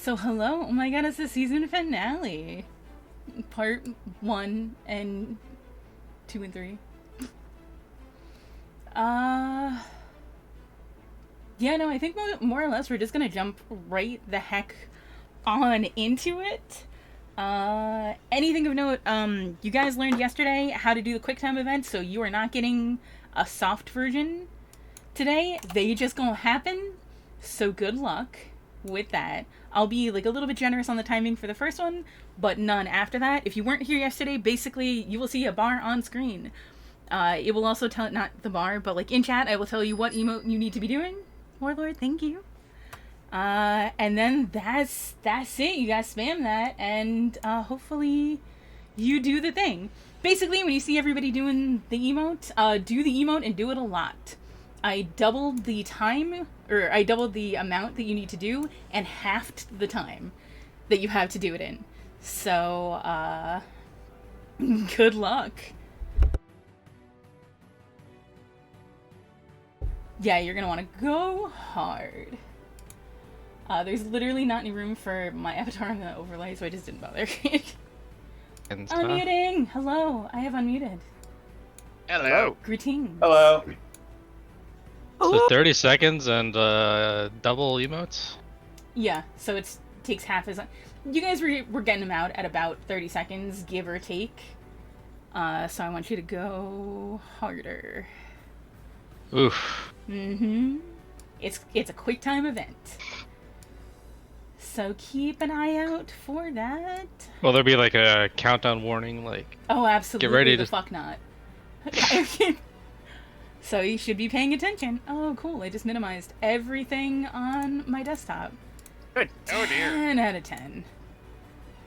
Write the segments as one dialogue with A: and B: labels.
A: So hello, oh my god, it's the season finale. Part 1 and 2 and 3. Yeah, no, I think more or less we're just gonna jump right the heck on into it. Anything of note, you guys learned yesterday how to do the QuickTime event, so you are not getting a soft version today. They just gonna happen, so good luck with that. I'll be like a little bit generous on the timing for the first one, but none after that. If you weren't here yesterday, basically you will see a bar on screen. It will also tell, not the bar, but like in chat, I will tell you what emote you need to be doing. Warlord, thank you. And then that's it. You guys spam that, and hopefully you do the thing. Basically, when you see everybody doing the emote, do the emote and do it a lot. I doubled the time, or I doubled the amount that you need to do, and halved the time that you have to do it in. So, good luck. Yeah, you're gonna want to go hard. There's literally not any room for my avatar on the overlay, so I just didn't bother. Unmuting! Hello, I have unmuted.
B: Hello.
A: Greetings.
C: Hello.
D: So 30 seconds and double emotes?
A: Yeah, so it takes half as long. You guys were getting them out at about 30 seconds, give or take. So I want you to go harder.
D: Oof.
A: Mm-hmm. It's a QuickTime event. So keep an eye out for that.
D: Will there be like a countdown warning, like...
A: Oh, absolutely.
D: Get ready
A: the
D: to...
A: fuck not. So you should be paying attention. Oh, cool. I just minimized everything on my desktop.
B: Good. Oh, dear.
A: 10 out of 10.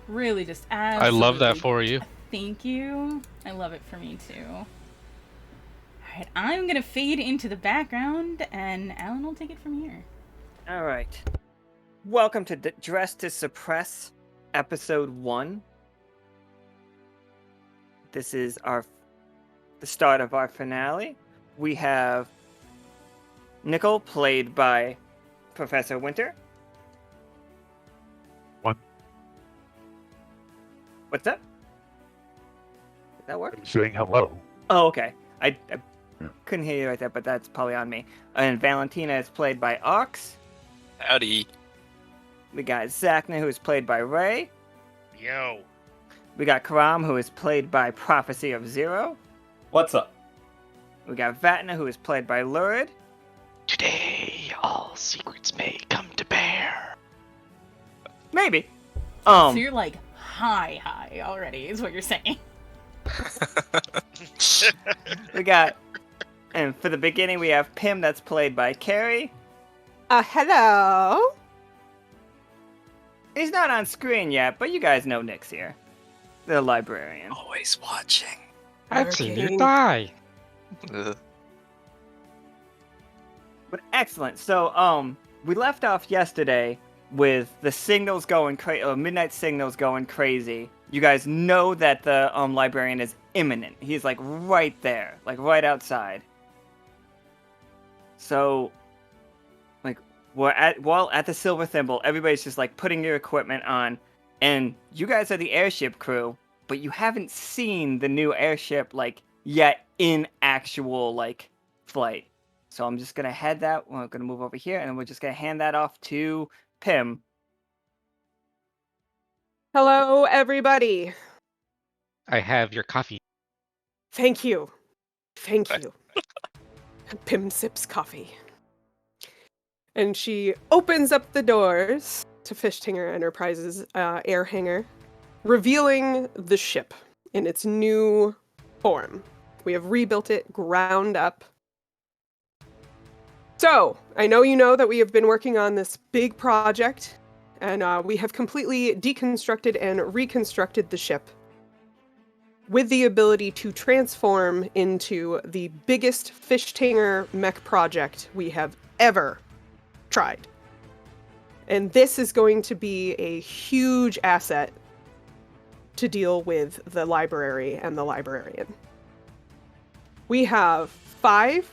A: Really just absolutely.
D: I love that for you.
A: Thank you. I love it for me, too. Alright, I'm gonna fade into the background, and Alan will take it from here.
C: Alright. Welcome to Dress to Suppress, Episode 1. This is the start of our finale. We have Nichol, played by ProfhecyofWinter.
E: What?
C: What's that? Did that work?
E: I'm saying hello.
C: Oh, okay. I couldn't hear you right there, but that's probably on me. And Valentina is played by Awks.
B: Howdy.
C: We got Zacna, who is played by Ray.
B: Yo.
C: We got Caram, who is played by ProfhecyofZero.
F: What's up?
C: We got Vatna, who is played by Lurid.
D: Today, all secrets may come to bear.
C: Maybe.
A: So you're like high already, is what you're saying.
C: We got, and for the beginning, we have Pim, that's played by Carrie.
G: Hello.
C: He's not on screen yet, but you guys know Nick's here. The librarian.
B: Always watching.
D: I've seen you die.
C: But excellent. So, we left off yesterday with the signals going crazy, midnight signals going crazy. You guys know that the librarian is imminent. He's like right there, like right outside. So, like while at the Silver Thimble, everybody's just like putting your equipment on, and you guys are the airship crew, but you haven't seen the new airship like yet in actual like flight. So I'm just gonna we're gonna move over here, and then we're just gonna hand that off to Pim.
G: Hello, everybody.
D: I have your coffee.
G: Thank you. Thank you. Pim sips coffee. And she opens up the doors to Fishtinger Enterprises' air hangar, revealing the ship in its new form. We have rebuilt it ground up. So, I know you know that we have been working on this big project, and we have completely deconstructed and reconstructed the ship with the ability to transform into the biggest Fishtinger mech project we have ever tried. And this is going to be a huge asset to deal with the library and the librarian. We have 5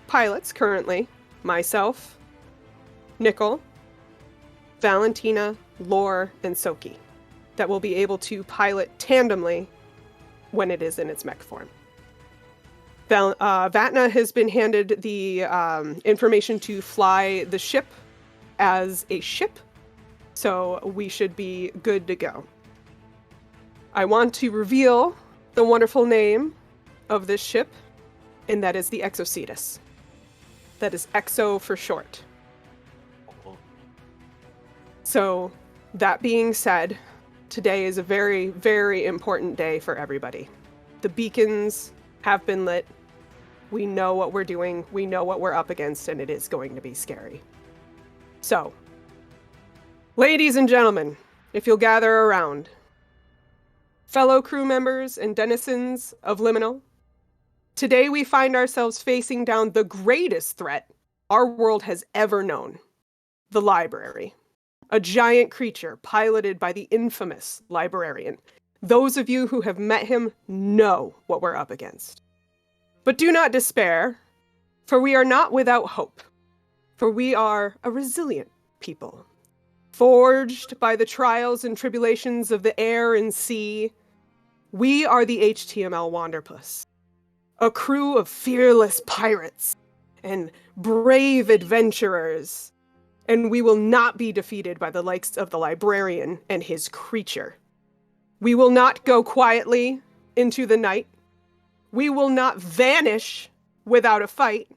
G: pilots currently. Myself, Nichol, Valentina, Lore, and Soki that will be able to pilot tandemly when it is in its mech form. Vatna has been handed the information to fly the ship as a ship, so we should be good to go. I want to reveal the wonderful name of this ship, and that is the Exocetus. That is EXO for short. So, that being said, today is a very, very important day for everybody. The beacons have been lit. We know what we're doing. We know what we're up against, and it is going to be scary. So, ladies and gentlemen, if you'll gather around, fellow crew members and denizens of Liminal, today we find ourselves facing down the greatest threat our world has ever known, the Library. A giant creature piloted by the infamous Librarian. Those of you who have met him know what we're up against. But do not despair, for we are not without hope. For we are a resilient people, forged by the trials and tribulations of the air and sea. We are the HTML Wanderpus, a crew of fearless pirates and brave adventurers. And we will not be defeated by the likes of the Librarian and his creature. We will not go quietly into the night. We will not vanish without a fight.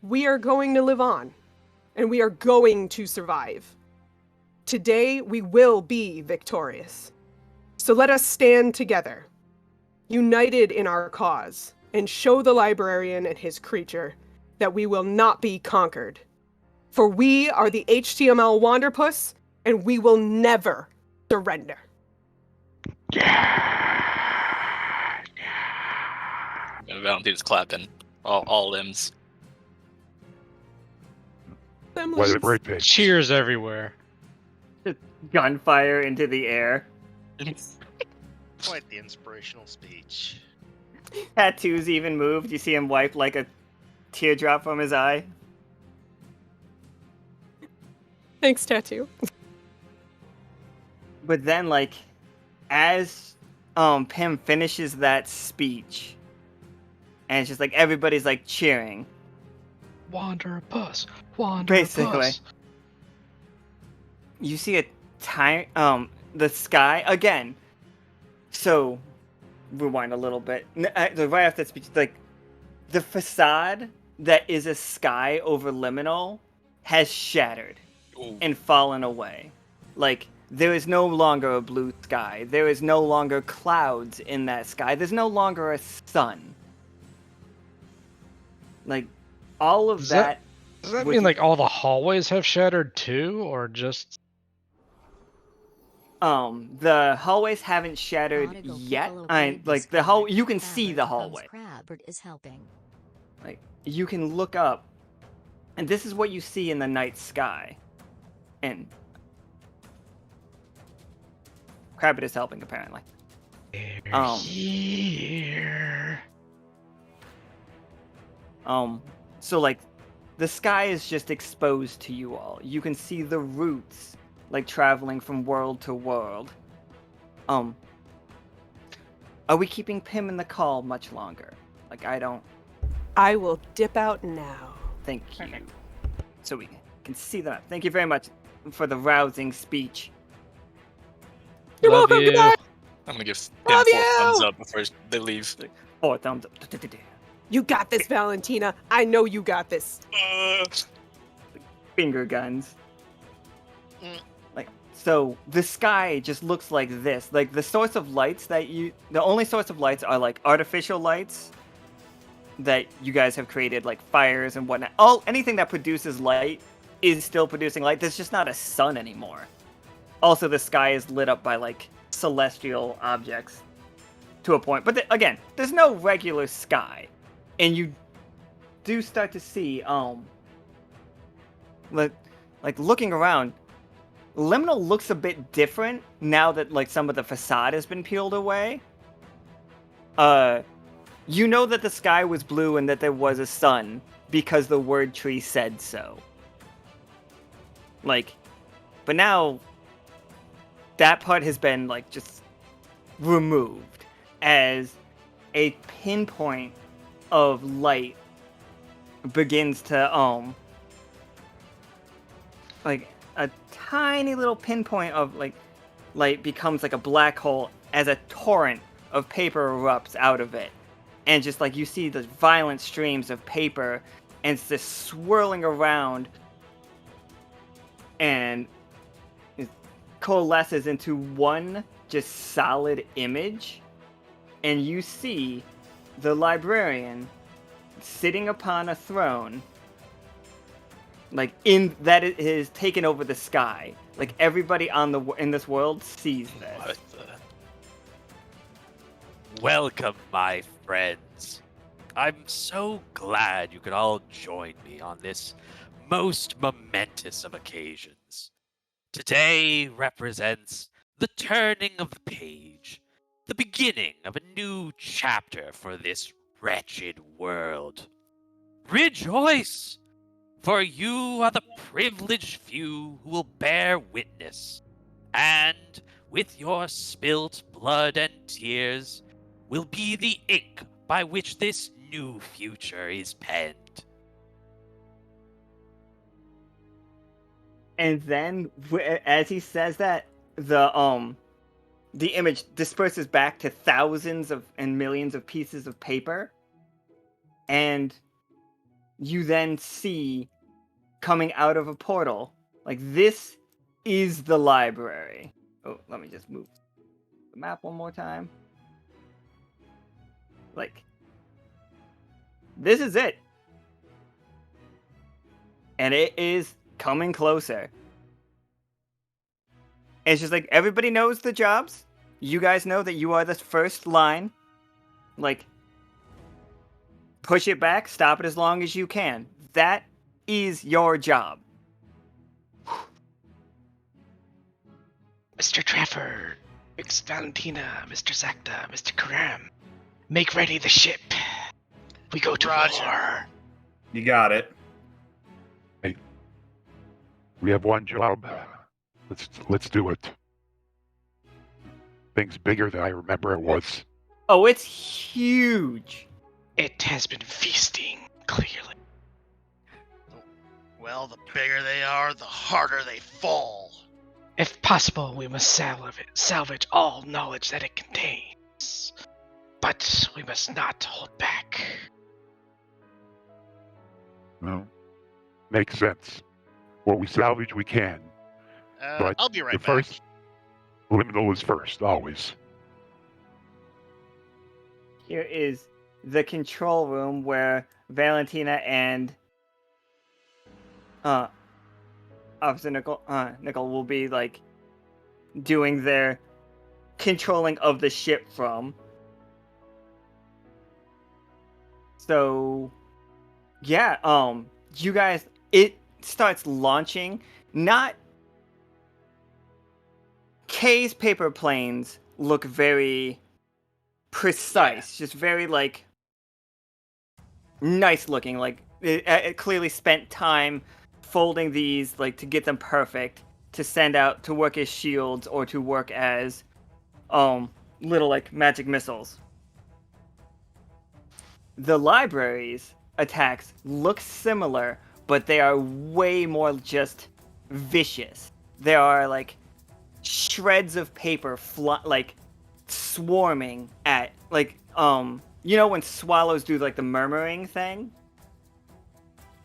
G: We are going to live on, and we are going to survive. Today, we will be victorious. So let us stand together, united in our cause, and show the Librarian and his creature that we will not be conquered. For we are the HTML Wanderpus, and we will never surrender.
B: Valentina's clapping. All limbs.
E: Was a great pitch.
D: Cheers everywhere.
C: Gunfire into the air.
F: Quite the inspirational speech.
C: Tattoos even moved. You see him wipe like a teardrop from his eye.
G: Thanks, Tattoo.
C: But then, like, as Pim finishes that speech, and it's just like everybody's like cheering.
D: Wanderpus. Wanderpus.
C: Basically, you see a tiny the sky again. So, rewind a little bit. Right after that speech, like the facade that is a sky over Liminal has shattered and fallen away. Like, there is no longer a blue sky. There is no longer clouds in that sky. There's no longer a sun. Like, all of that...
D: Does that mean, like, all the hallways have shattered too, or just...
C: The hallways haven't shattered yet. Like, you can see the hallway.
H: Is helping.
C: Like, you can look up, and this is what you see in the night sky. And Crabbit is helping, apparently.
D: Here.
C: So, like, the sky is just exposed to you all. You can see the roots, like, traveling from world to world. Are we keeping Pim in the call much longer? Like,
G: I will dip out now.
C: Thank you. So we can see that. Thank you very much for the rousing speech.
G: You're
D: Love
G: welcome.
D: you.
G: Goodbye.
B: I'm gonna give Pim
G: Love
B: 4
G: you!
B: thumbs up before they leave.
C: 4 thumbs up.
G: You got this, Valentina. I know you got this.
C: Finger guns. Like, so the sky just looks like this. Like, the source of lights the only source of lights are like artificial lights that you guys have created, like fires and whatnot. Anything that produces light is still producing light. There's just not a sun anymore. Also, the sky is lit up by like celestial objects to a point. But again, there's no regular sky. And you do start to see, like looking around, Liminal looks a bit different now that like some of the facade has been peeled away. You know that the sky was blue and that there was a sun because the word tree said so. Like, but now that part has been like just removed as a pinpoint of light begins to like a tiny little pinpoint of like light becomes like a black hole as a torrent of paper erupts out of it. And just like you see the violent streams of paper and it's just swirling around and it coalesces into one just solid image. And you see the librarian sitting upon a throne, like in that it is taken over the sky. Like everybody in this world sees this.
B: What the?
H: Welcome, my friends. I'm so glad you could all join me on this most momentous of occasions. Today represents the turning of the page, the beginning of a new chapter for this wretched world. Rejoice! For you are the privileged few who will bear witness, and with your spilt blood and tears will be the ink by which this new future is penned.
C: And then, as he says that, the image disperses back to thousands of and millions of pieces of paper, and you then see coming out of a portal, like this is the library. Oh, let me just move the map one more time. Like, this is it. And it is coming closer. And it's just like, everybody knows the jobs. You guys know that you are the first line. Like, push it back, stop it as long as you can. That is your job.
D: Mr. Trafford, Miss Valentina, Mr. Zacna, Mr. Caram, make ready the ship. We go to war.
E: You got it. Hey, we have one job. Let's do it. Things bigger than I remember it was.
C: Oh, it's huge.
D: It has been feasting, clearly.
F: Well, the bigger they are, the harder they fall.
D: If possible, we must salvage all knowledge that it contains. But we must not hold back.
E: Well, makes sense. What we salvage, we can. But
F: I'll be right
E: the
F: back.
E: first, Liminal is first, always.
C: Here is the control room where Valentina and Officer Nichol will be like doing their controlling of the ship from. So yeah, you guys, it starts launching. Not Kay's paper planes look very precise, just very like nice looking. Like it clearly spent time folding these like to get them perfect to send out to work as shields or to work as little like magic missiles. The library's attacks look similar, but they are way more just vicious. There are like shreds of paper like swarming at like you know when swallows do like the murmuring thing,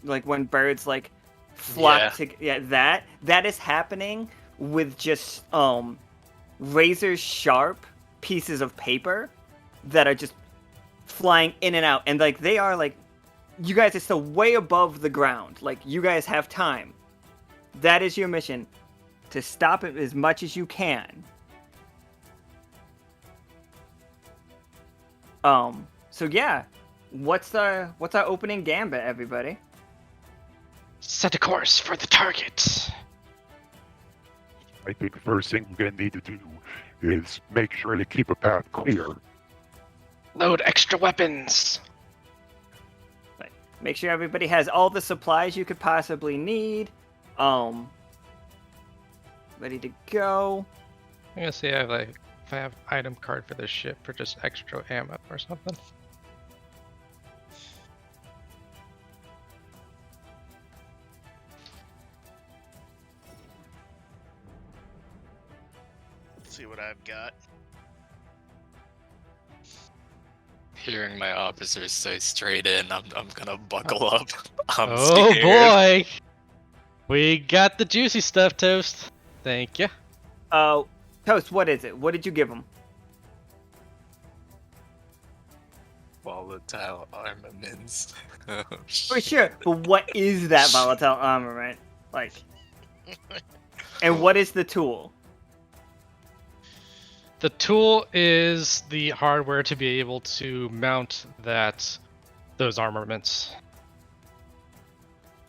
C: like when birds like flock that is happening with just razor sharp pieces of paper that are just flying in and out, and like they are like, you guys are still way above the ground, like you guys have time. That is your mission, to stop it as much as you can. So yeah, what's our opening gambit, everybody?
D: Set a course for the target.
E: I think the first thing we're gonna need to do is make sure to keep a path clear.
D: Load extra weapons.
C: Like, make sure everybody has all the supplies you could possibly need. Ready to go.
D: I'm gonna see if I have item card for this ship for just extra ammo or something.
F: Let's see what I've got.
B: Hearing my officers say straight in, I'm gonna buckle up. I'm
D: Oh
B: scared.
D: boy! We got the juicy stuff, Toast. Thank you.
C: Toast, what is it? What did you give him?
B: Volatile armaments.
C: For sure, but what is that volatile armament? Like, and what is the tool?
D: The tool is the hardware to be able to mount those armaments.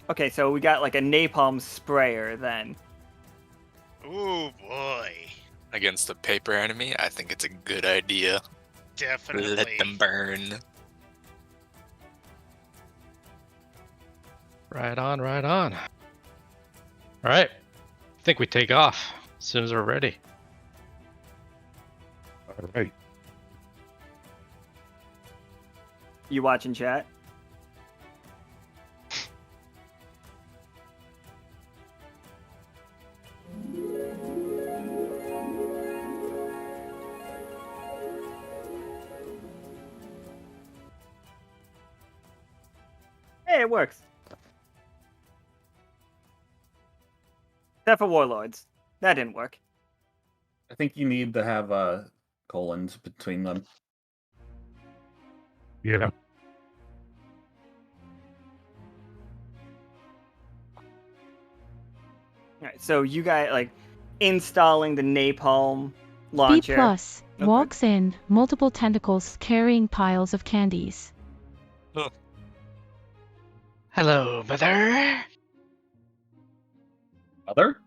C: Okay, so we got like a napalm sprayer then.
F: Oh boy.
B: Against a paper enemy, I think it's a good idea.
F: Definitely.
B: Let them burn.
D: Right on, right on. Alright. I think we take off as soon as we're ready.
E: All right.
C: You watching chat? Hey, it works. Except for warlords. That didn't work.
I: I think you need to have colons between them.
E: Yeah.
C: Alright, so you guys like installing the napalm
J: B
C: launcher.
J: plus
C: Okay.
J: walks in, multiple tentacles carrying piles of candies.
D: Hello, mother.
I: Other?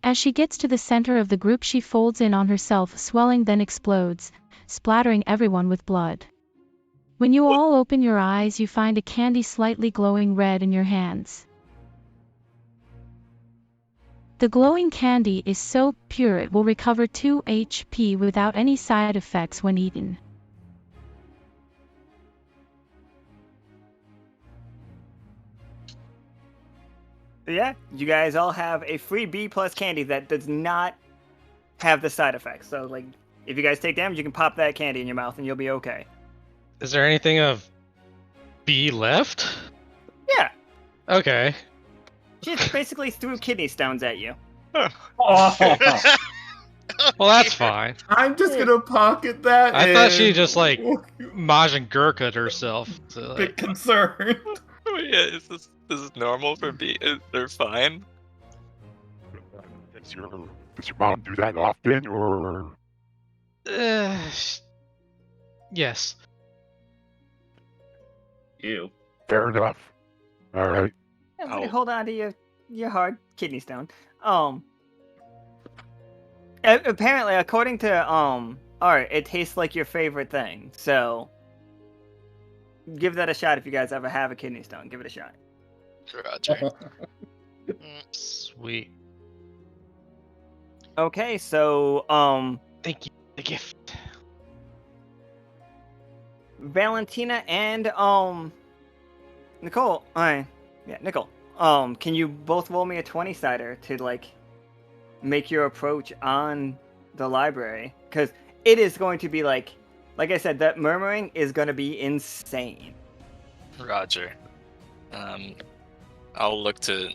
J: As she gets to the center of the group, she folds in on herself, swelling, then explodes, splattering everyone with blood. When you all open your eyes, you find a candy slightly glowing red in your hands. The glowing candy is so pure it will recover 2 HP without any side effects when eaten.
C: So yeah, you guys all have a free B plus candy that does not have the side effects. So like, if you guys take damage, you can pop that candy in your mouth and you'll be okay.
D: Is there anything of B left?
C: Yeah,
D: Okay.
C: she just basically threw kidney stones at you.
D: Well, that's fine.
I: I'm just gonna pocket that.
D: I thought she
I: and-
D: just, like, Majin Gurka'd herself. So,
I: bit concerned.
B: Oh, yeah, is this is normal for B? They're fine.
E: Does your mom do that often, or
D: yes.
I: Ew.
E: fair enough? All right.
C: Everybody
B: Oh.
C: hold on to your hard kidney stone. Apparently, according to Art, it tastes like your favorite thing. So give that a shot if you guys ever have a kidney stone. Give it a shot.
B: Roger.
D: Sweet.
C: Okay, so
D: Thank you for the gift.
C: Valentina and Nichol. Nichol. Can you both roll me a 20-sider to like make your approach on the library? Because it is going to be like I said, that murmuring is going to be insane.
B: Roger. I'll look to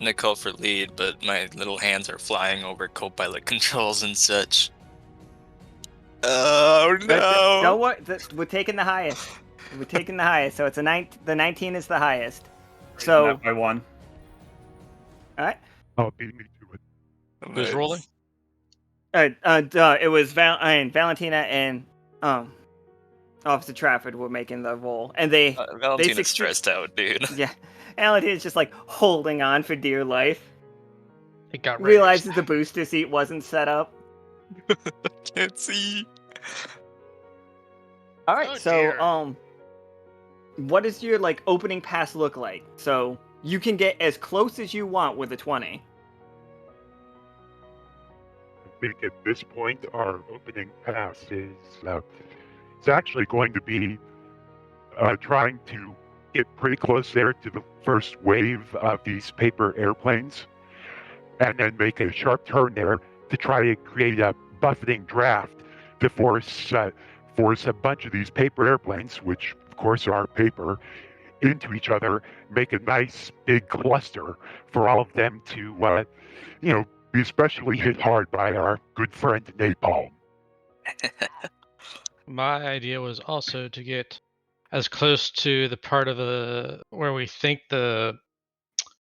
B: Nichol for lead, but my little hands are flying over co-pilot controls and such. Oh no!
C: Don't worry, we're taking the highest. We're taking the highest, so it's the 19 is the highest. So,
I: Not by one.
C: all right.
E: Oh, beat me to it.
D: Who's rolling?
C: It was Valentina and Officer Trafford were making the roll, and they
B: Valentina's
C: succeed-
B: stressed out, dude.
C: yeah, Valentina's just like holding on for dear life.
D: It got
C: Realizes the booster seat wasn't set up.
B: Can't see.
C: All right,
F: Oh,
C: so
F: dear.
C: what does your like opening pass look like? So you can get as close as you want with a 20.
E: think at this point our opening pass is it's actually going to be trying to get pretty close there to the first wave of these paper airplanes, and then make a sharp turn there to try to create a buffeting draft to force a bunch of these paper airplanes, which of course are paper, into each other, make a nice big cluster for all of them to, be especially hit hard by our good friend Napalm.
D: My idea was also to get as close to the part of the where we think the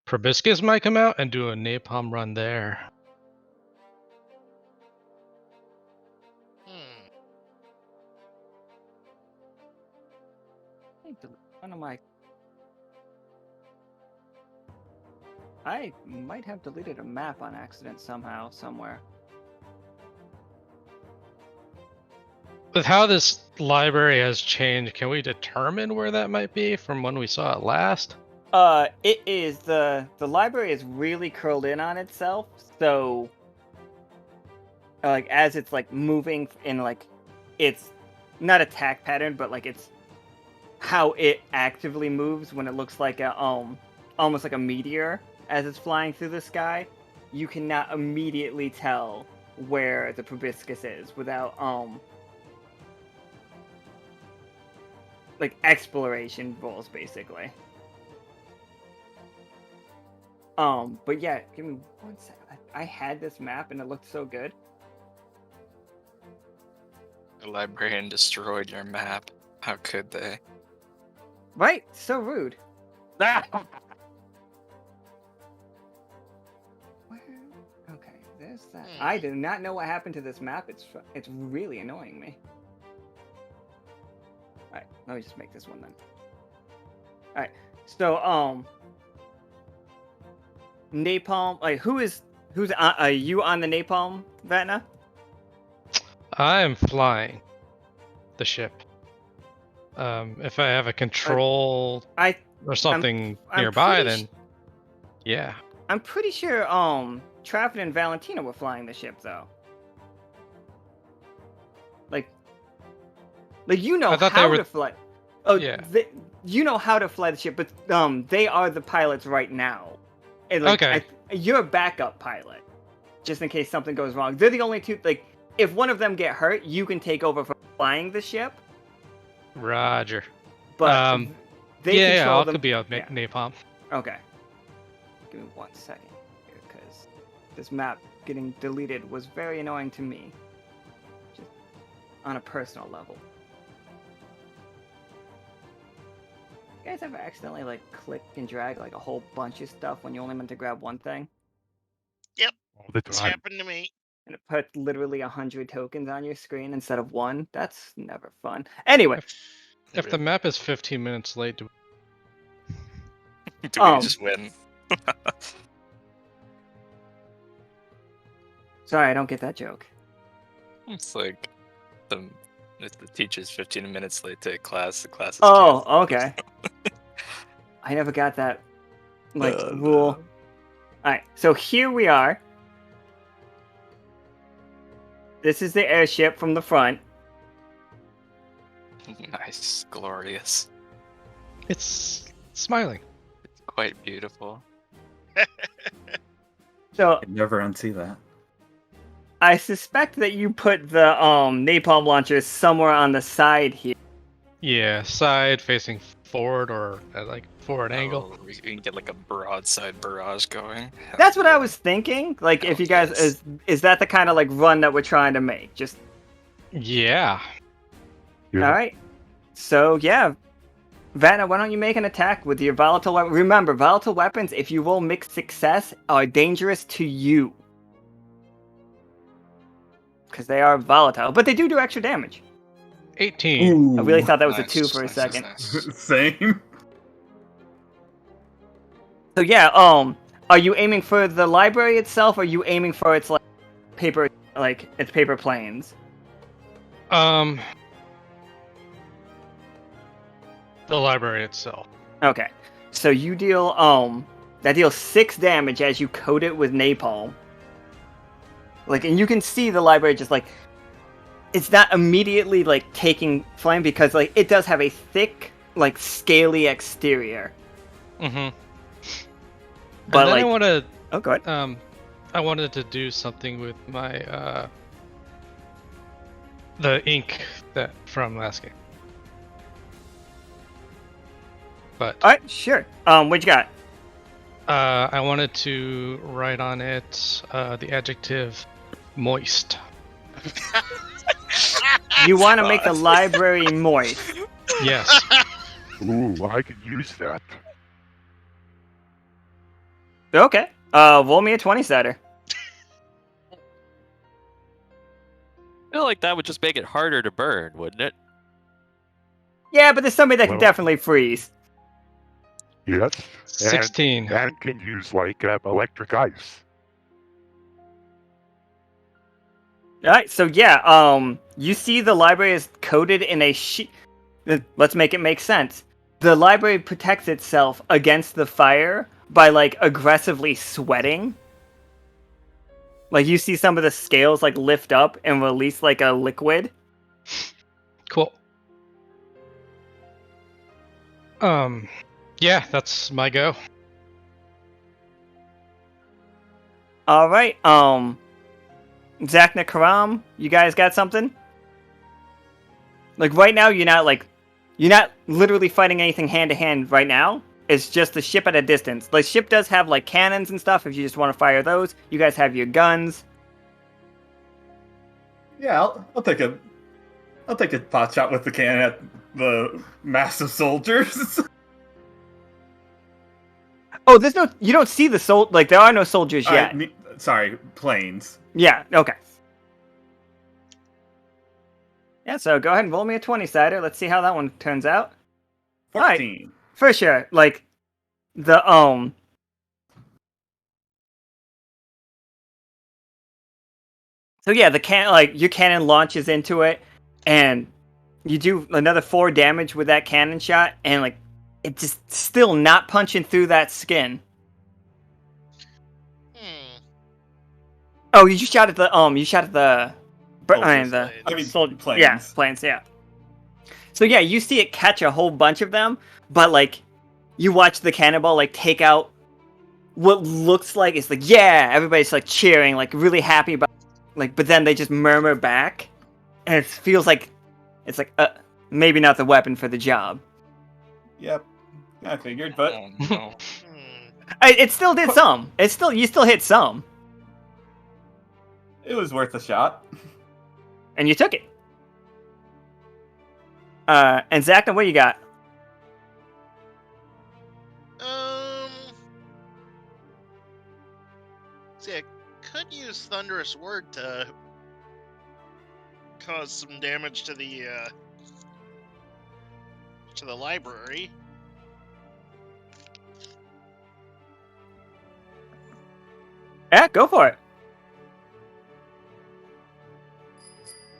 D: proboscis might come out and do a napalm run there.
C: One of my... I might have deleted a map on accident somehow, somewhere.
D: With how this library has changed, can we determine where that might be from when we saw it last?
C: It is the library is really curled in on itself, so like as it's like moving in like it's not attack pattern, but like it's how it actively moves when it looks like a almost like a meteor as it's flying through the sky. You cannot immediately tell where the proboscis is without like exploration rolls basically. But yeah, give me 1 second. I had this map and it looked so good.
B: The librarian destroyed your map. How could they?
C: Right? So rude. Where? Okay, there's that. I do not know what happened to this map. It's really annoying me. Alright, let me just make this one then. Alright, so, napalm, like, who's you on the napalm, Vatna?
D: I am flying the ship. If I have a control or something nearby, then yeah.
C: I'm pretty sure Trafford and Valentina were flying the ship though. Like you know how to fly. Oh yeah. You know how to fly the ship, but they are the pilots right now. And, like,
D: okay.
C: You're a backup pilot, just in case something goes wrong. They're the only two. Like, if one of them get hurt, you can take over for flying the ship.
D: Roger.
C: But they control them.
D: Could be a napalm.
C: Okay. Give me 1 second here, because this map getting deleted was very annoying to me, just on a personal level. You guys ever accidentally like click and drag like a whole bunch of stuff when you only meant to grab one thing?
F: Yep.
E: All the
F: It's
E: time.
F: happened to me.
C: And it put literally 100 tokens on your screen instead of one? That's never fun. Anyway.
D: If the map is 15 minutes late,
B: do we just win?
C: Sorry, I don't get that joke.
B: It's like if the teacher's 15 minutes late to class, the class is
C: canceled.
B: Oh,
C: okay. I never got that rule. Alright, so here we are. This is the airship from the front.
B: Nice, glorious.
D: It's smiling.
B: It's quite beautiful.
C: So
I: I'd never unsee that.
C: I suspect that you put the napalm launcher somewhere on the side here.
D: Yeah, side facing forward or at like forward angle.
B: We can get like a broadside barrage going.
C: That's what I was thinking. Like, if you guys is that the kind of like run that we're trying to make? Just
D: yeah.
C: All right. So yeah, Vatna, why don't you make an attack with your volatile weapon? Remember, volatile weapons, if you roll mixed success, are dangerous to you. Because they are volatile, but they do extra damage.
D: 18.
I: Ooh,
C: I really thought that was a 2 for a second.
I: Same.
C: So yeah, are you aiming for the library itself, or are you aiming for its like paper planes?
D: The library itself.
C: Okay. So you deal that deals 6 damage as you coat it with napalm. Like, and you can see the library just like it's not immediately like taking flame because like it does have a thick, like scaly exterior.
D: Mm-hmm.
C: But
D: and then
C: like,
D: I want to.
C: oh, go ahead.
D: I wanted to do something with my the ink that from last game. But
C: All right, sure. What you got?
D: I wanted to write on it the adjective moist.
C: You want to make the library moist?
D: Yes.
E: Ooh, I could use that.
C: Okay. Roll me a 20-sided.
H: I feel like that would just make it harder to burn, wouldn't it?
C: Yeah, but there's somebody that can
E: Well-
C: definitely freeze.
E: Yes.
D: 16.
E: And can use like electric ice.
C: All right, so yeah, you see the library is coated in a sheet. Let's make it make sense. The library protects itself against the fire by like aggressively sweating. Like you see some of the scales like lift up and release like a liquid.
D: Cool. Yeah, that's my go.
C: All right, Zacna, Caram, you guys got something? Like right now, you're not literally fighting anything hand to hand right now. It's just the ship at a distance. The ship does have like cannons and stuff. If you just want to fire those, you guys have your guns.
I: Yeah, I'll take a pot shot with the cannon at the massive soldiers.
C: Oh, you don't see the like there are no soldiers yet.
I: Sorry, planes.
C: Yeah, okay. Yeah, so go ahead and roll me a 20-sided. Let's see how that one turns out.
I: 14.
C: Right, for sure. Like the So yeah, your cannon launches into it, and you do another 4 damage with that cannon shot, and like it's just still not punching through that skin. Oh, you shot at the
I: Planes.
C: Yeah, planes, yeah. So yeah, you see it catch a whole bunch of them, but like you watch the cannonball like take out what looks like it's like yeah, everybody's like cheering, like really happy about like, but then they just murmur back, and it feels like it's like maybe not the weapon for the job.
I: Yep, I figured, but
B: Oh, no.
C: It still did some. You still hit some,
I: it was worth a shot.
C: and you took it. And Zacna, what you got?
F: See, I could use Thunderous Word to cause some damage to the library.
C: Yeah, go for it.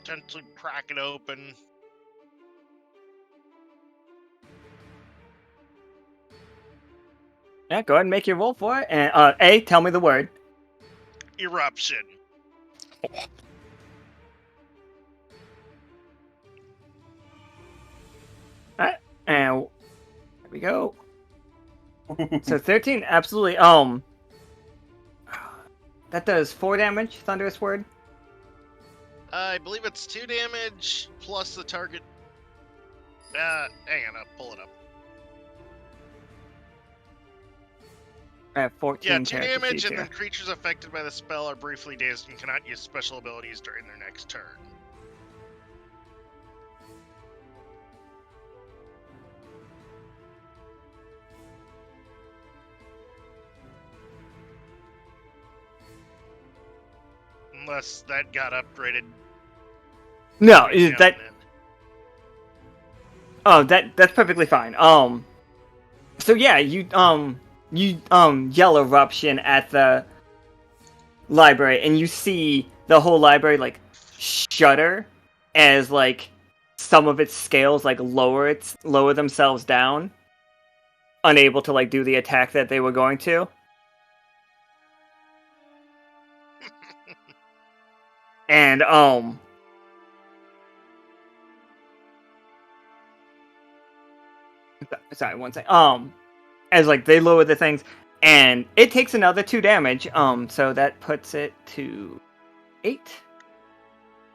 F: Potentially crack it open.
C: Yeah, go ahead and make your roll for it. And tell me the word.
F: Eruption.
C: Alright, and there we go. So 13, absolutely. That does 4 damage, Thunderous Word.
F: I believe it's 2 damage plus the target. Hang on, I'll pull it up.
C: I have 14
F: Yeah, 2
C: character
F: damage,
C: sheets
F: and
C: here.
F: then creatures affected by the spell are briefly dazed and cannot use special abilities during their next turn. Unless that got upgraded.
C: No,
F: between now
C: that
F: and then.
C: oh that's perfectly fine. So yeah, you yell eruption at the library, and you see the whole library like shudder as like some of its scales like lower themselves down, unable to like do the attack that they were going to. And sorry, one sec. As like they lower the things, and it takes another 2 damage. So that puts it to 8.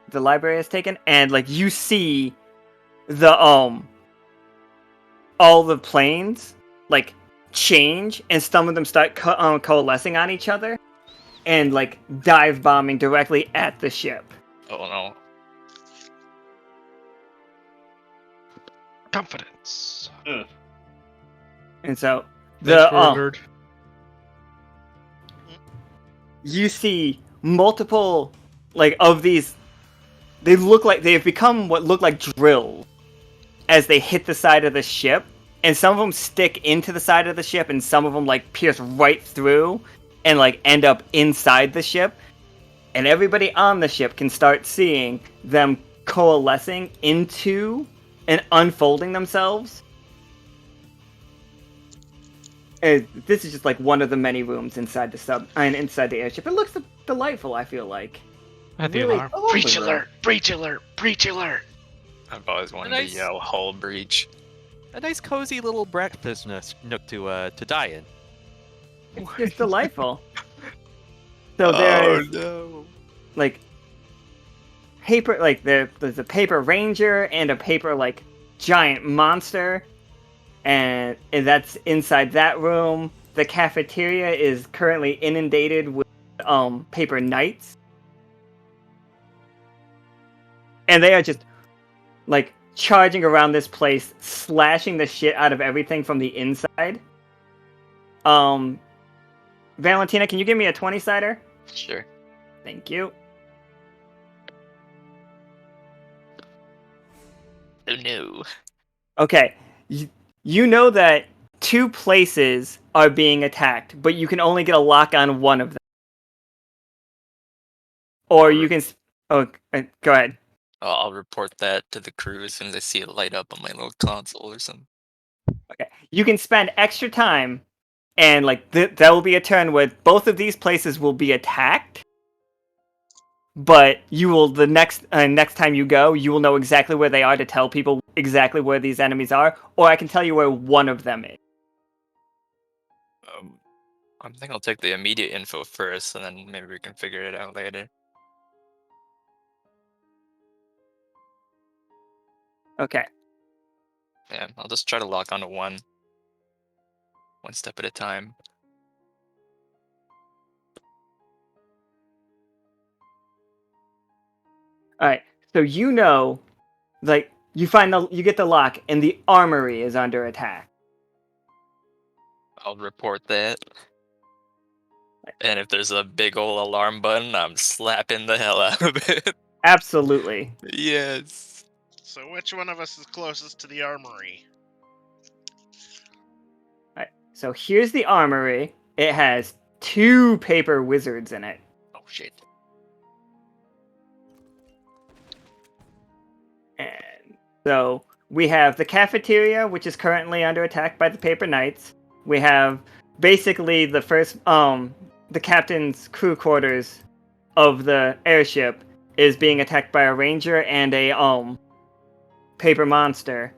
C: The library has taken, and like you see the all the planes like change, and some of them start coalescing on each other, and like dive bombing directly at the ship.
B: Oh no.
D: Confidence.
C: And so
D: Thanks,
C: the
D: Warlord.
C: you see multiple like of these. They look like they've become what look like drills as they hit the side of the ship, and some of them stick into the side of the ship, and some of them like pierce right through and like end up inside the ship. And everybody on the ship can start seeing them coalescing into and unfolding themselves. And this is just like one of the many rooms inside inside the airship. It looks delightful, I feel like.
D: At the
C: Really
D: alarm.
C: all over
D: Breach
C: there.
D: alert! Breach alert! Breach alert!
B: I've always wanted
H: Nice.
B: to yell hull breach.
H: A nice cozy little breakfast nook to die in.
C: It's just delightful. So there's
B: no.
C: like paper, like there's a paper ranger and a paper like giant monster, and that's inside that room. The cafeteria is currently inundated with paper knights, and they are just like charging around this place, slashing the shit out of everything from the inside. Valentina, can you give me a 20-sider?
B: Sure.
C: Thank you.
B: Oh no.
C: Okay, you know that 2 places are being attacked, but you can only get a lock on one of them. Or you can... Oh, go ahead.
B: I'll report that to the crew as soon as I see it light up on my little console or something.
C: Okay, you can spend extra time, and like that will be a turn where both of these places will be attacked. But you will next time you go, you will know exactly where they are to tell people exactly where these enemies are, or I can tell you where one of them is.
B: I think I'll take the immediate info first, and then maybe we can figure it out later.
C: Okay.
B: Yeah, I'll just try to lock onto one step at a time.
C: Alright, so you know, like, you get the lock, and the armory is under attack.
B: I'll report that. And if there's a big ol' alarm button, I'm slapping the hell out of it.
C: Absolutely.
B: Yes.
F: So which one of us is closest to the armory?
C: Alright, so here's the armory. It has 2 paper wizards in it.
B: Oh shit.
C: And so we have the cafeteria, which is currently under attack by the paper knights. We have basically the first the captain's crew quarters of the airship is being attacked by a ranger and a paper monster.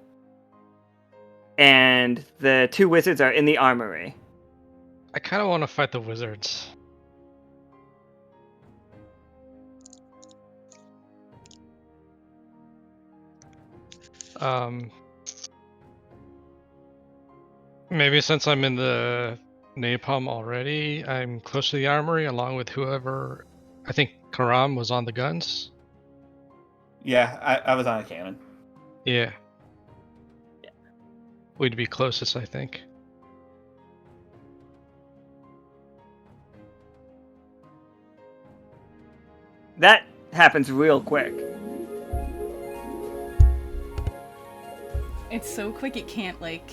C: And the 2 wizards are in the armory.
D: I kind of want to fight the wizards. Maybe since I'm in the napalm already, I'm close to the armory along with whoever. I think Caram was on the guns.
I: Yeah, I was on a cannon.
D: Yeah. We'd be closest, I think.
C: That happens real quick.
A: It's so quick it can't, like,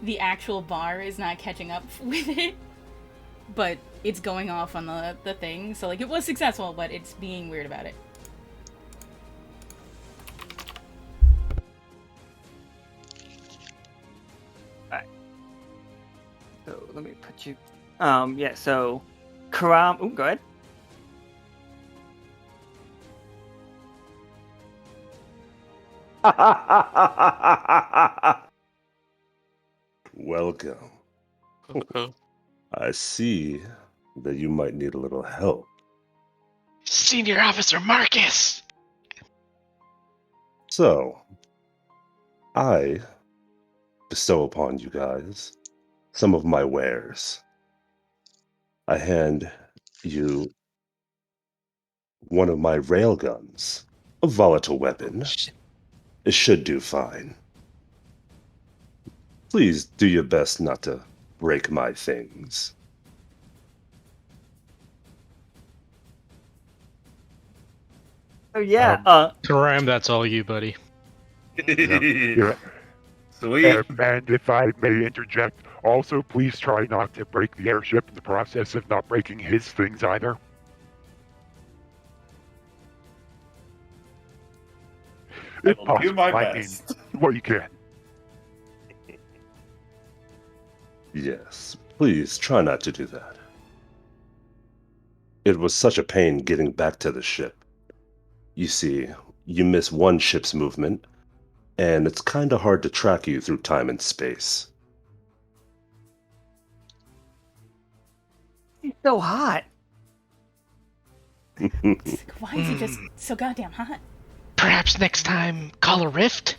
A: the actual bar is not catching up with it, but it's going off on the thing, so, like, it was successful, but it's being weird about it.
C: Alright. So, let me put you... yeah, so... Caram... Ooh, go ahead.
K: Welcome.
B: Uh-oh.
K: I see that you might need a little help.
D: Senior Officer Marcus!
K: So, I bestow upon you guys some of my wares. I hand you one of my railguns, a volatile weapon. It should do fine. Please do your best not to break my things.
C: Oh yeah.
D: Caram, that's all you, buddy.
E: Yeah.
I: Sweet.
E: And if I may interject, also please try not to break the airship in the process of not breaking his things either.
I: I will do my
E: I
I: best.
E: mean, what you can.
K: Yes, please try not to do that. It was such a pain getting back to the ship. You see, you miss one ship's movement, and it's kinda hard to track you through time and space.
C: It's so hot.
A: Why is it just so goddamn hot?
D: Perhaps next time, call a rift?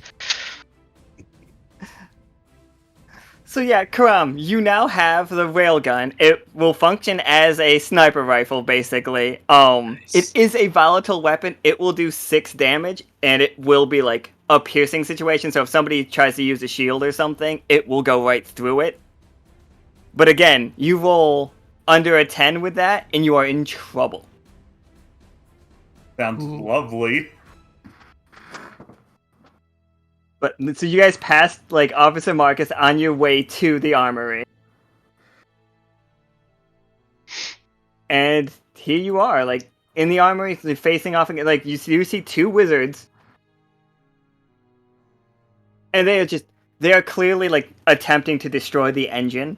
C: So yeah, Caram, you now have the railgun. It will function as a sniper rifle, basically.
B: Nice.
C: It is a volatile weapon. It will do 6 damage, and it will be like a piercing situation. So if somebody tries to use a shield or something, it will go right through it. But again, you roll under a 10 with that, and you are in trouble.
I: Sounds lovely.
C: But so you guys passed like Officer Marcus on your way to the armory. And here you are, like in the armory, facing off again. Like you see 2 wizards. And they are clearly like attempting to destroy the engine.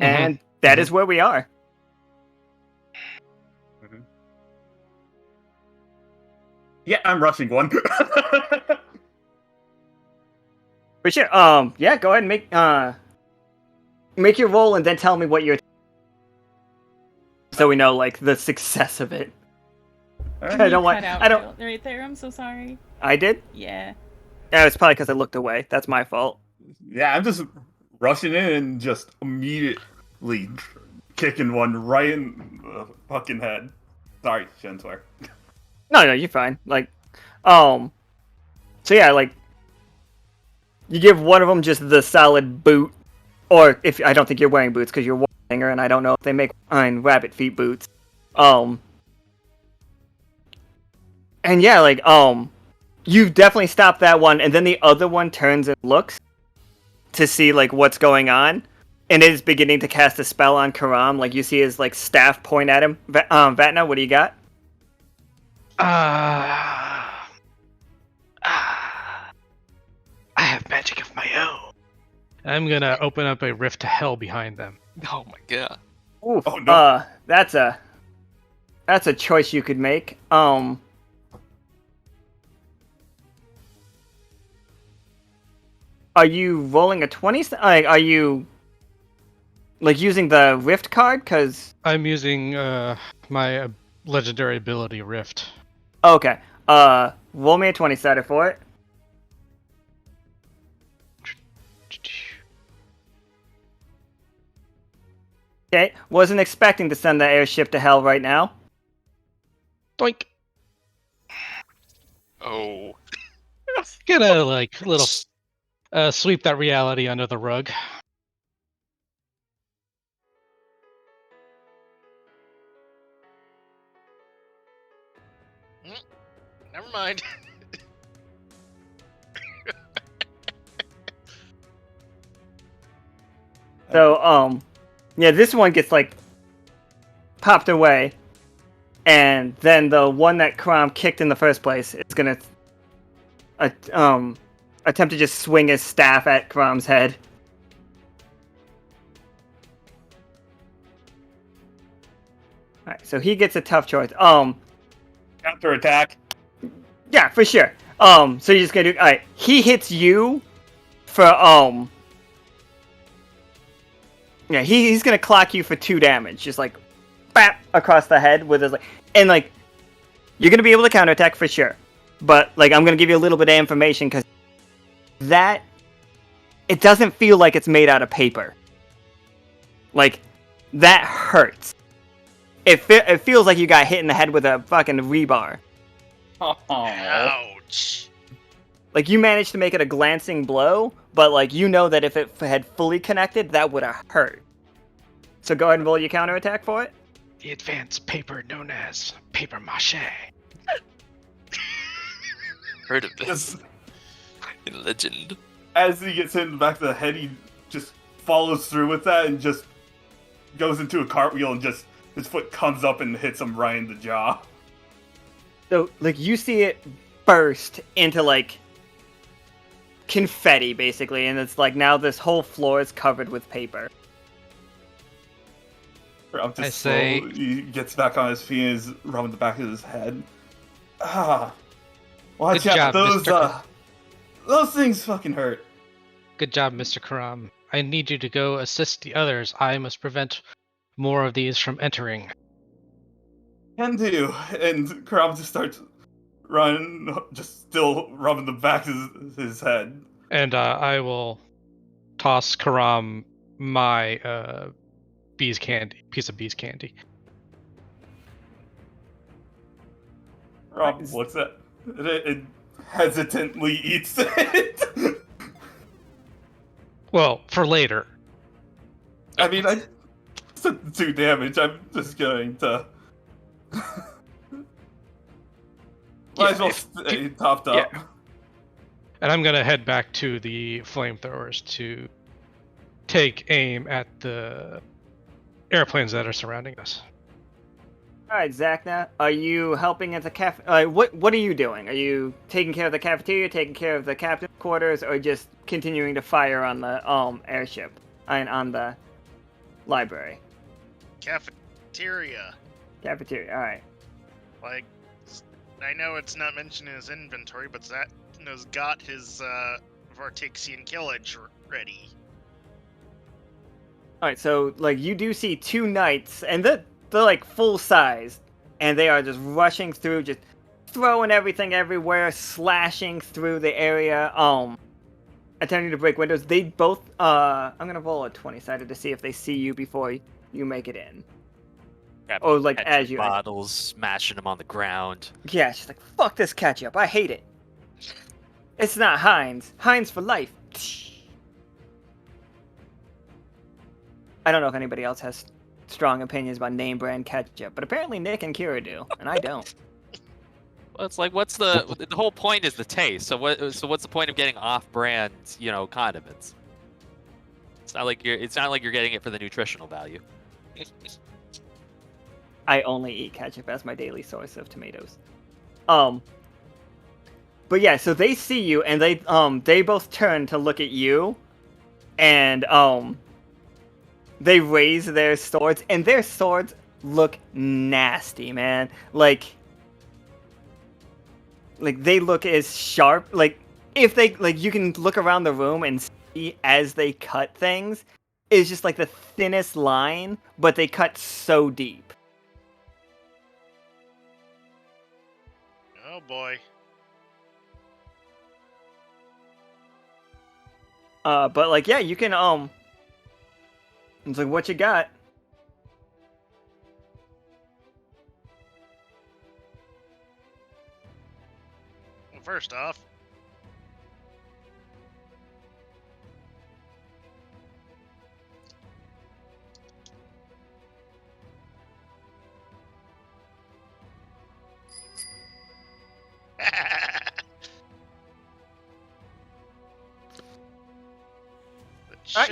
C: And that is where we are.
I: Yeah, I'm rushing one.
C: For sure. Yeah, go ahead and make your roll and then tell me what you're so we know like the success of it. I don't want
A: right there. I'm so sorry.
C: I did?
A: Yeah.
C: Yeah, it's probably because I looked away. That's my fault.
I: Yeah, I'm just rushing in and just immediately kicking one right in the fucking head. Sorry, shouldn't swear.
C: No, you're fine. Like, so yeah, like, you give one of them just the solid boot, or if I don't think you're wearing boots because you're a warrior, and I don't know if they make rabbit feet boots. And yeah, like, you definitely stop that one, and then the other one turns and looks to see like what's going on, and is beginning to cast a spell on Caram. Like you see his like staff point at him. Vatna, what do you got?
D: I have magic of my own. I'm gonna open up a rift to hell behind them.
B: Oh my god.
C: Oof.
I: Oh, no.
C: That's a choice you could make. Are you rolling a 20? Like, are you like using the rift card? Cause
D: I'm using my legendary ability rift.
C: okay. Roll me a 20-sided for it. Okay. Wasn't expecting to send the airship to hell right now.
D: Doink.
B: Oh.
D: Gonna like little sweep that reality under the rug.
F: Never mind.
C: So, yeah, this one gets like popped away, and then the one that Caram kicked in the first place is gonna attempt to just swing his staff at Caram's head. Alright, so he gets a tough choice.
I: counterattack.
C: Yeah, for sure. So you're just gonna do. All right, he hits you for Yeah, he's gonna clock you for 2 damage, just like, bap across the head with his and like, you're gonna be able to counterattack for sure. But like, I'm gonna give you a little bit of information because that it doesn't feel like it's made out of paper. Like, that hurts. It feels like you got hit in the head with a fucking rebar.
F: Ouch.
C: Like, you managed to make it a glancing blow, but like, you know that if it had fully connected, that would have hurt. So go ahead and roll your counterattack for it.
D: The advanced paper known as paper mache.
B: Heard of this? Legend.
I: As he gets hit in the back of the head, he just follows through with that and just goes into a cartwheel and just his foot comes up and hits him right in the jaw.
C: So, like, you see it burst into, like, confetti, basically, and it's like now this whole floor is covered with paper.
I: I say he gets back on his feet and is rubbing the back of his head. Watch out! Those things fucking hurt.
D: Good job, Mr. Caram. I need you to go assist the others. I must prevent more of these from entering.
I: Can do. And Caram just starts running, just still rubbing the back of his head.
D: And I will toss Caram my piece of bees candy.
I: Rob looks at it and hesitantly eats it.
D: Well, for later.
I: I mean, I took 2 damage. I'm just going to. Might as well stay topped up.
D: Yeah. And I'm going to head back to the flamethrowers to take aim at the airplanes that are surrounding us.
C: All right, Zacna, are you helping at the what are you doing? Are you taking care of the cafeteria, taking care of the captain's quarters, or just continuing to fire on the airship and on the library?
F: Cafeteria.
C: Cafeteria. All right.
F: Like, I know it's not mentioned in his inventory, but Zacna's got his Vartixian Killage ready.
C: All right, so like you do see 2 knights, and they're like full size, and they are just rushing through, just throwing everything everywhere, slashing through the area, attempting to break windows. They both, I'm gonna roll a 20-sided to see if they see you before you make it in. Or like as you
H: bottles, smashing them on the ground.
C: Yeah, she's like, fuck this ketchup, I hate it. It's not Heinz. Heinz for life. I don't know if anybody else has strong opinions about name brand ketchup, but apparently Nick and Kira do, and I don't.
H: Well, it's like, what's the whole point is the taste. So what's the point of getting off-brand, condiments? It's not like you're getting it for the nutritional value.
C: I only eat ketchup as my daily source of tomatoes. But yeah, so they see you and they both turn to look at you, and they raise their swords, and their swords look nasty, man. Like they look as sharp. Like if they you can look around the room and see as they cut things, it's just like the thinnest line, but they cut so deep.
F: Oh boy.
C: But like, yeah, you can it's like, what you got?
F: Well, first off,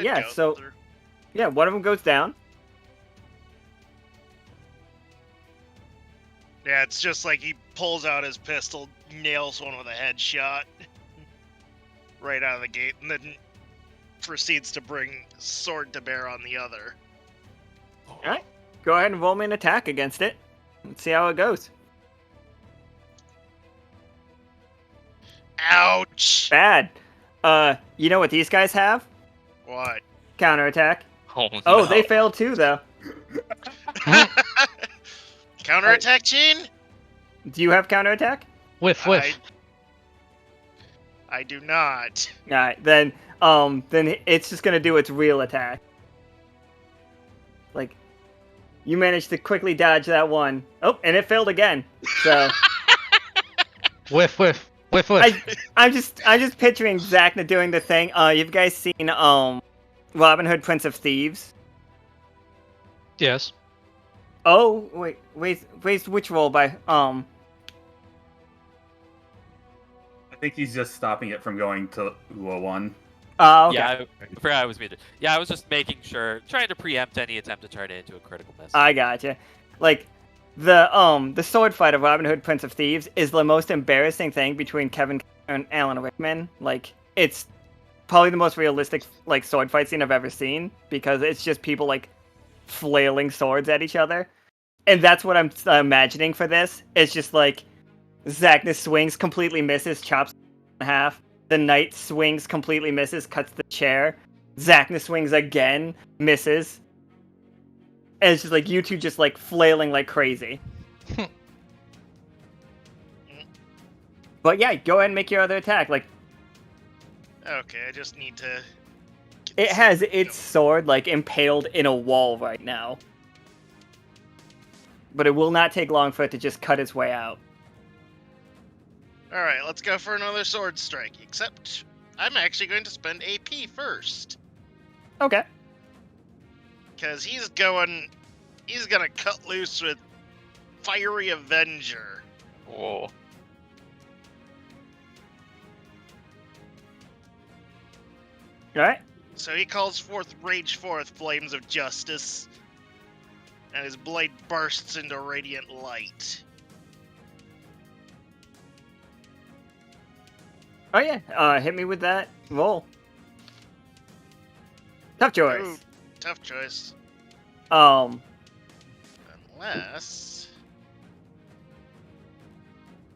C: yeah, so yeah, one of them goes down.
F: Yeah, it's just like he pulls out his pistol, nails one with a headshot right out of the gate, and then proceeds to bring sword to bear on the other.
C: Alright, go ahead and roll me an attack against it. Let's see how it goes.
F: Ouch!
C: Bad. You know what these guys have?
F: What?
C: Counterattack.
B: Oh, no.
C: Oh, they failed too, though.
F: Counterattack chain?
C: Do you have counterattack?
D: Whiff.
F: I do not.
C: Alright, then it's just gonna do its real attack. Like, you managed to quickly dodge that one. Oh, and it failed again. So
D: Whiff.
C: I'm just picturing Zacna doing the thing. You've guys seen Robin Hood, Prince of Thieves?
D: Yes.
C: Oh, wait, which roll by
I: I think he's just stopping it from going to a 1.
C: Oh, okay.
H: Yeah, I forgot I was muted. Yeah, I was just making sure, trying to preempt any attempt to turn it into a critical miss.
C: I gotcha. Like, the sword fight of Robin Hood, Prince of Thieves is the most embarrassing thing between Kevin and Alan Rickman. Like, it's probably the most realistic, like, sword fight scene I've ever seen, because it's just people, like, flailing swords at each other. And that's what I'm imagining for this. It's just, like, Zacna swings, completely misses, chops in half. The knight swings, completely misses, cuts the chair. Zacna swings again, misses. And it's just like you two just like flailing like crazy. But yeah, go ahead and make your other attack. Like,
F: Okay, I just need to...
C: it has its sword like impaled in a wall right now. But it will not take long for it to just cut its way out.
F: Alright, let's go for another sword strike. Except, I'm actually going to spend AP first.
C: Okay.
F: Because he's gonna cut loose with Fiery Avenger.
B: Whoa.
C: Alright.
F: So he calls forth Rage Forth Flames of Justice. And his blade bursts into radiant light.
C: Oh yeah, hit me with that roll. Tough choice.
F: Ooh, tough choice. Unless...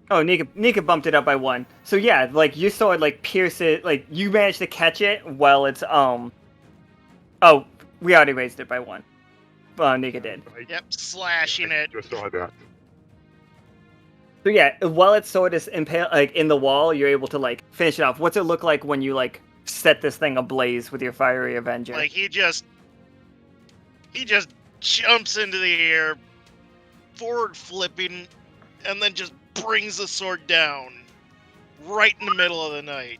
C: Oh, Nika bumped it up by 1. So yeah, like your sword like pierces, like you managed to catch it while it's Oh, we already raised it by 1. Nika did.
F: Yep, slashing it.
E: Just saw that.
C: So yeah, while its sword is impaled like in the wall, you're able to like finish it off. What's it look like when you like set this thing ablaze with your Fiery Avenger?
F: Like he just jumps into the air, forward flipping, and then just brings the sword down right in the middle of the night.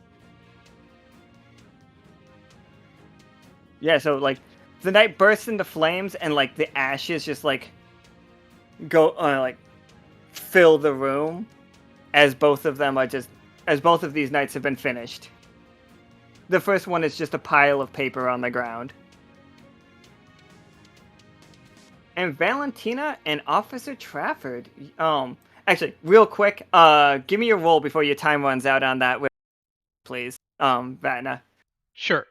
C: Yeah, so like the knight bursts into flames and like the ashes just like go like fill the room as both of these knights have been finished. The first one is just a pile of paper on the ground. And Valentina and Officer Trafford. Actually, real quick, give me your roll before your time runs out on that, please. Vatna.
D: Sure.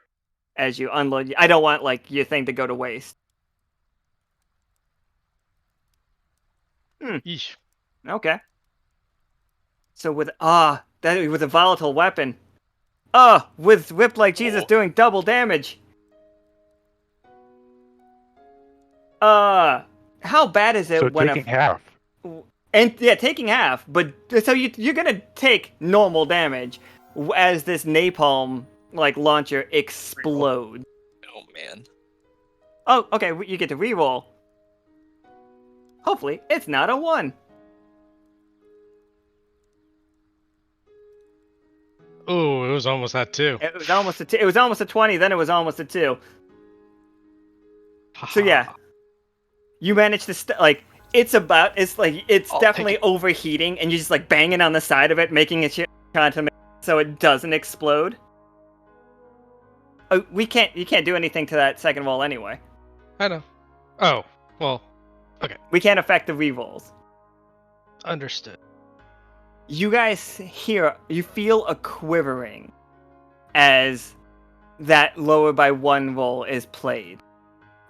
C: As you unload, I don't want like your thing to go to waste.
D: Yeesh.
C: Okay. So with with a volatile weapon. With whip like Jesus doing double damage. How bad is it
E: So
C: when
E: taking half.
C: And yeah, taking half, but so you're gonna take normal damage as this napalm like launcher explodes.
B: Oh man.
C: Oh, okay, you get to reroll. Hopefully, it's not a 1.
D: Ooh, it was almost that too.
C: It was almost it was almost a 20, then it was almost a 2. So yeah, you managed to it's definitely overheating, and you're just like banging on the side of it, making it so it doesn't explode. You can't do anything to that second roll anyway.
D: I know. Oh, well, okay.
C: We can't affect the rerolls.
D: Understood.
C: You guys you feel a quivering as that lower by 1 roll is played.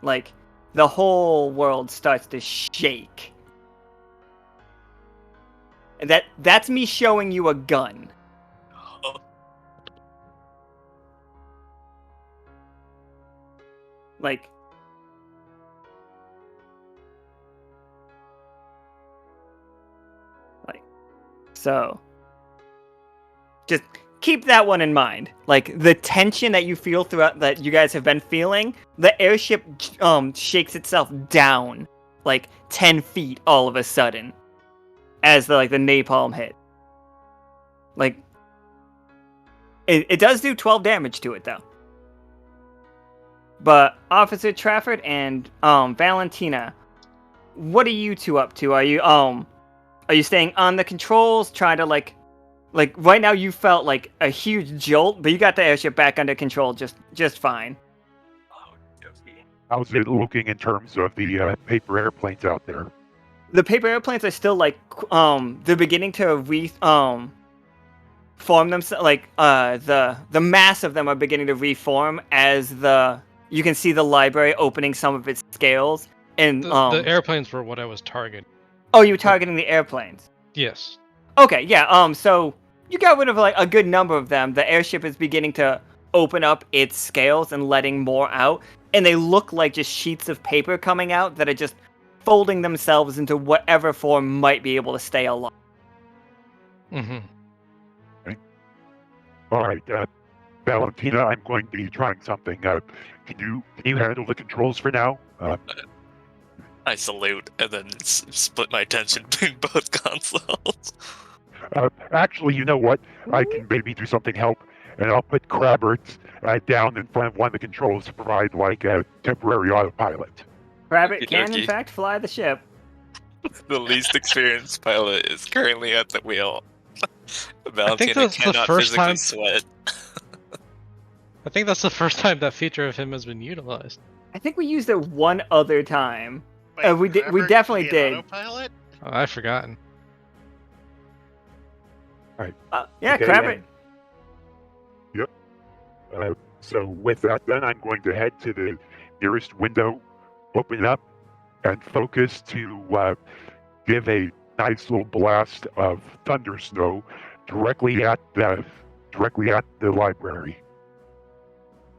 C: Like, the whole world starts to shake. And that's me showing you a gun. Like, so just keep that one in mind. Like, the tension that you feel throughout, that you guys have been feeling, the airship shakes itself down like 10 feet all of a sudden as the napalm hit. Like, it does do 12 damage to it though. But Officer Trafford and Valentina, what are you two up to? Are you staying on the controls, trying to like right now you felt like a huge jolt, but you got the airship back under control just fine.
E: How's it looking in terms of the paper airplanes out there?
C: The paper airplanes are still they're beginning to form themselves. Like the mass of them are beginning to reform as you can see the library opening some of its scales. And
D: the airplanes were what I was targeting.
C: Oh, you were targeting the airplanes?
D: Yes.
C: Okay, yeah. So you got rid of a good number of them. The airship is beginning to open up its scales and letting more out, and they look like just sheets of paper coming out that are just folding themselves into whatever form might be able to stay alive.
D: Mm-hmm.
E: Okay. All right, Valentina, I'm going to be trying something. Can you handle the controls for now?
B: I salute and then split my attention between both consoles.
E: Actually, you know what? I can maybe do something help, and I'll put Crabbert down in front of one of the controls to provide a temporary autopilot.
C: Crabbert can, in fact, fly the ship.
B: The least experienced pilot is currently at the wheel. Valentina cannot physically sweat.
D: I think that's the first time that feature of him has been utilized.
C: I think we used it one other time.
F: Wait,
C: we definitely did.
F: Autopilot?
D: Oh, I've forgotten.
E: All right.
C: Yeah,
E: okay,
C: Crabbert.
E: Yep. So with that, then I'm going to head to the nearest window, open it up, and focus to give a nice little blast of thunder snow directly at the library.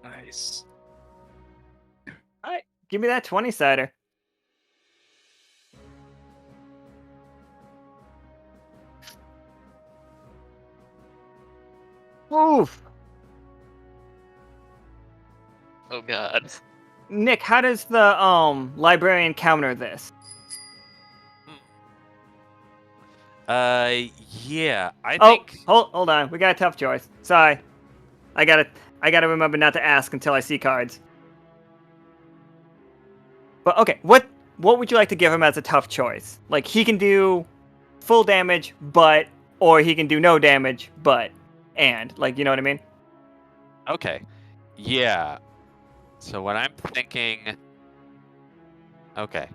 B: Nice.
C: All right, give me that 20-sider. Oof.
B: Oh god.
C: Nick, how does the librarian counter this?
H: Yeah, I think.
C: Hold on. We got a tough choice. Sorry, I gotta remember not to ask until I see cards. But okay, what would you like to give him as a tough choice? Like, he can do full damage, or he can do no damage, you know what I mean?
H: Okay. Yeah. So what I'm thinking. Okay.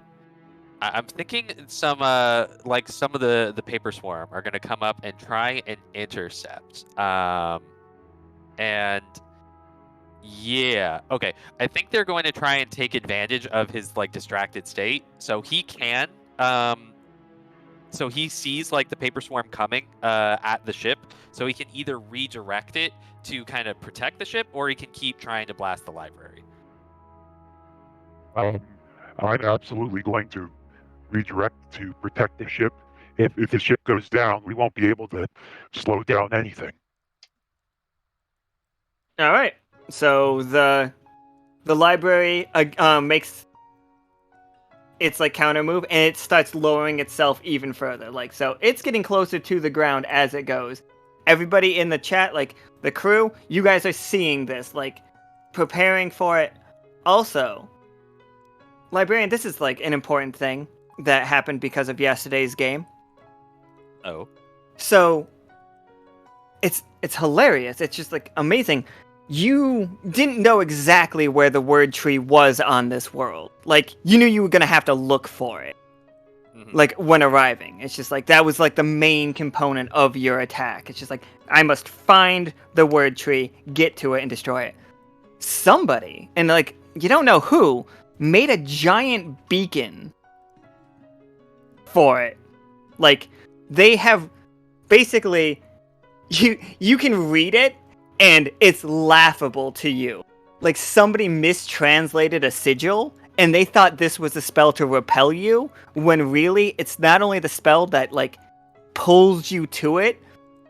H: I'm thinking some of the paper swarm are going to come up and try and intercept. And yeah, okay. I think they're going to try and take advantage of his distracted state. So he can. So he sees the paper swarm coming at the ship. So he can either redirect it to kind of protect the ship, or he can keep trying to blast the library.
E: I'm absolutely going to redirect to protect the ship. If the ship goes down, we won't be able to slow down anything.
C: All right. So the library makes its counter move, and it starts lowering itself even further. So it's getting closer to the ground as it goes. Everybody in the chat, the crew, you guys are seeing this, preparing for it. Also, Librarian, this is an important thing that happened because of yesterday's game.
H: Oh.
C: So it's hilarious. It's just amazing. You didn't know exactly where the word tree was on this world. You knew you were gonna have to look for it. Mm-hmm. When arriving. It's just that was the main component of your attack. It's just I must find the word tree, get to it, and destroy it. Somebody, and you don't know who, made a giant beacon for it. They have basically you can read it and it's laughable to you. like somebody mistranslated a sigil, and they thought this was a spell to repel you, when really it's not only the spell that like pulls you to it,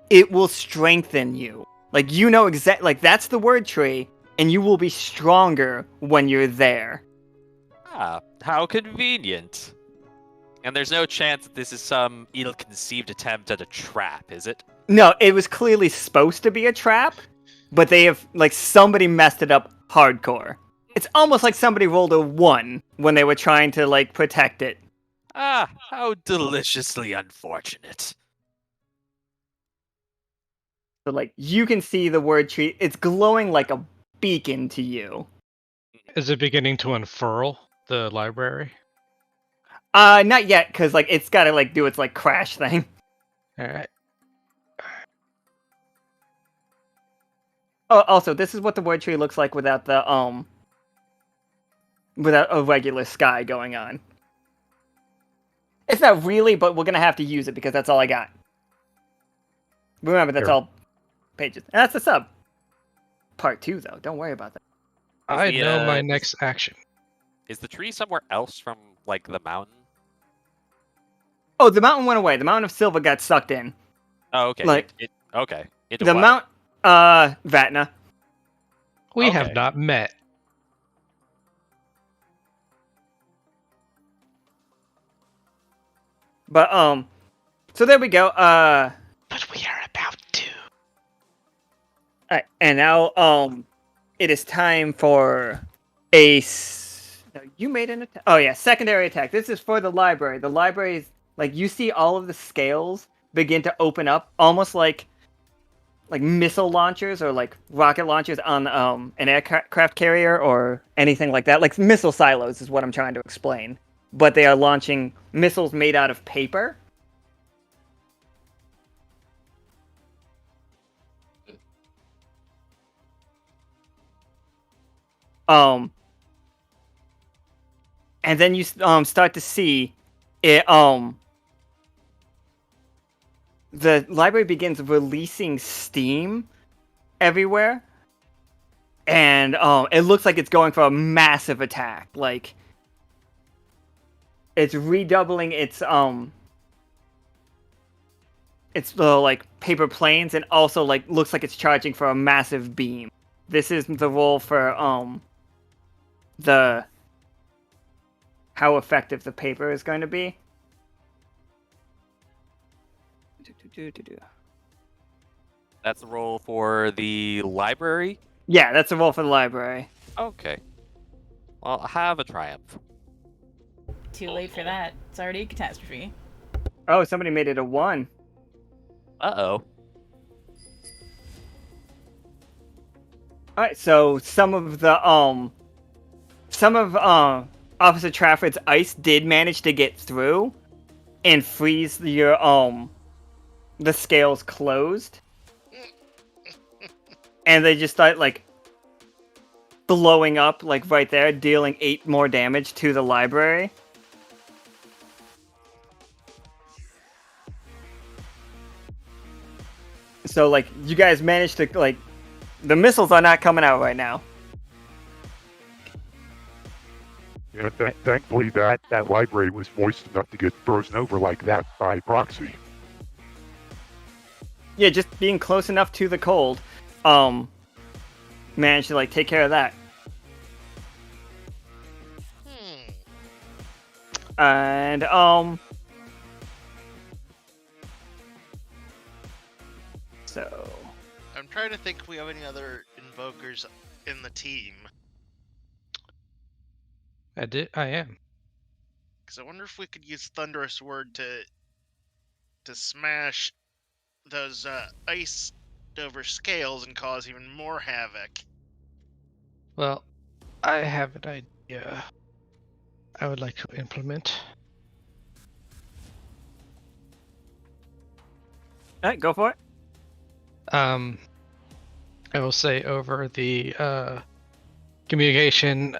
C: it will strengthen you. Like you know exactly, like that's the word tree, and you will be stronger when you're there.
H: Ah, how convenient. And there's no chance that this is some ill-conceived attempt at a trap, is it?
C: No, it was clearly supposed to be a trap, but they have, like, somebody messed it up hardcore. It's almost like somebody rolled a 1 when they were trying to, like, protect it.
H: Ah, how deliciously unfortunate.
C: So, like, you can see the word tree. It's glowing like a beacon to you.
D: Is it beginning to unfurl the library?
C: Not yet, because, like, it's gotta, like, do its, like, crash thing.
D: Alright.
C: Oh, also, this is what the word tree looks like without the, without a regular sky going on. It's not really, but we're gonna have to use it because that's all I got. Remember, that's all pages. And that's the sub. Part 2, though. Don't worry about that.
D: I know my next action.
H: Is the tree somewhere else from, like, the mountain?
C: Oh, the mountain went away. The mountain of silver got sucked in.
H: Oh, okay.
C: Like,
H: okay. Into
C: the
H: what?
C: Vatna.
D: We have not met.
C: But, so there we go.
D: But we are about to.
C: Alright, and now, it is time for a... No, you made an attack. Oh, yeah, secondary attack. This is for the library. The library is, like, you see all of the scales begin to open up, almost like missile launchers or, like, rocket launchers on, an aircraft carrier or anything like that. Like, missile silos is what I'm trying to explain. But they are launching missiles made out of paper. And then you start to see it. The library begins releasing steam everywhere, and it looks like it's going for a massive attack. Like it's redoubling its like paper planes, and also like looks like it's charging for a massive beam. This is the roll for the how effective the paper is going to be.
H: That's the roll for the library?
C: Yeah, that's the roll for the library.
H: Okay. Well, have a triumph.
A: Too late for that. It's already a catastrophe.
C: Oh, somebody made it a 1.
H: Uh-oh.
C: Alright, so some of Officer Trafford's ice did manage to get through and freeze your the scales closed. And they just start like blowing up like right there, dealing 8 more damage to the library. So like you guys managed to like the missiles are not coming out right now.
E: You know, thankfully that library was moist enough to get frozen over like that by proxy.
C: Yeah, just being close enough to the cold, managed to like take care of that. And so
F: I'm trying to think if we have any other invokers in the team.
D: I am.
F: Because I wonder if we could use Thunderous Word to smash those ice over scales and cause even more havoc.
D: Well, I have an idea I would like to implement.
C: Alright, go for it.
D: I will say over the communication,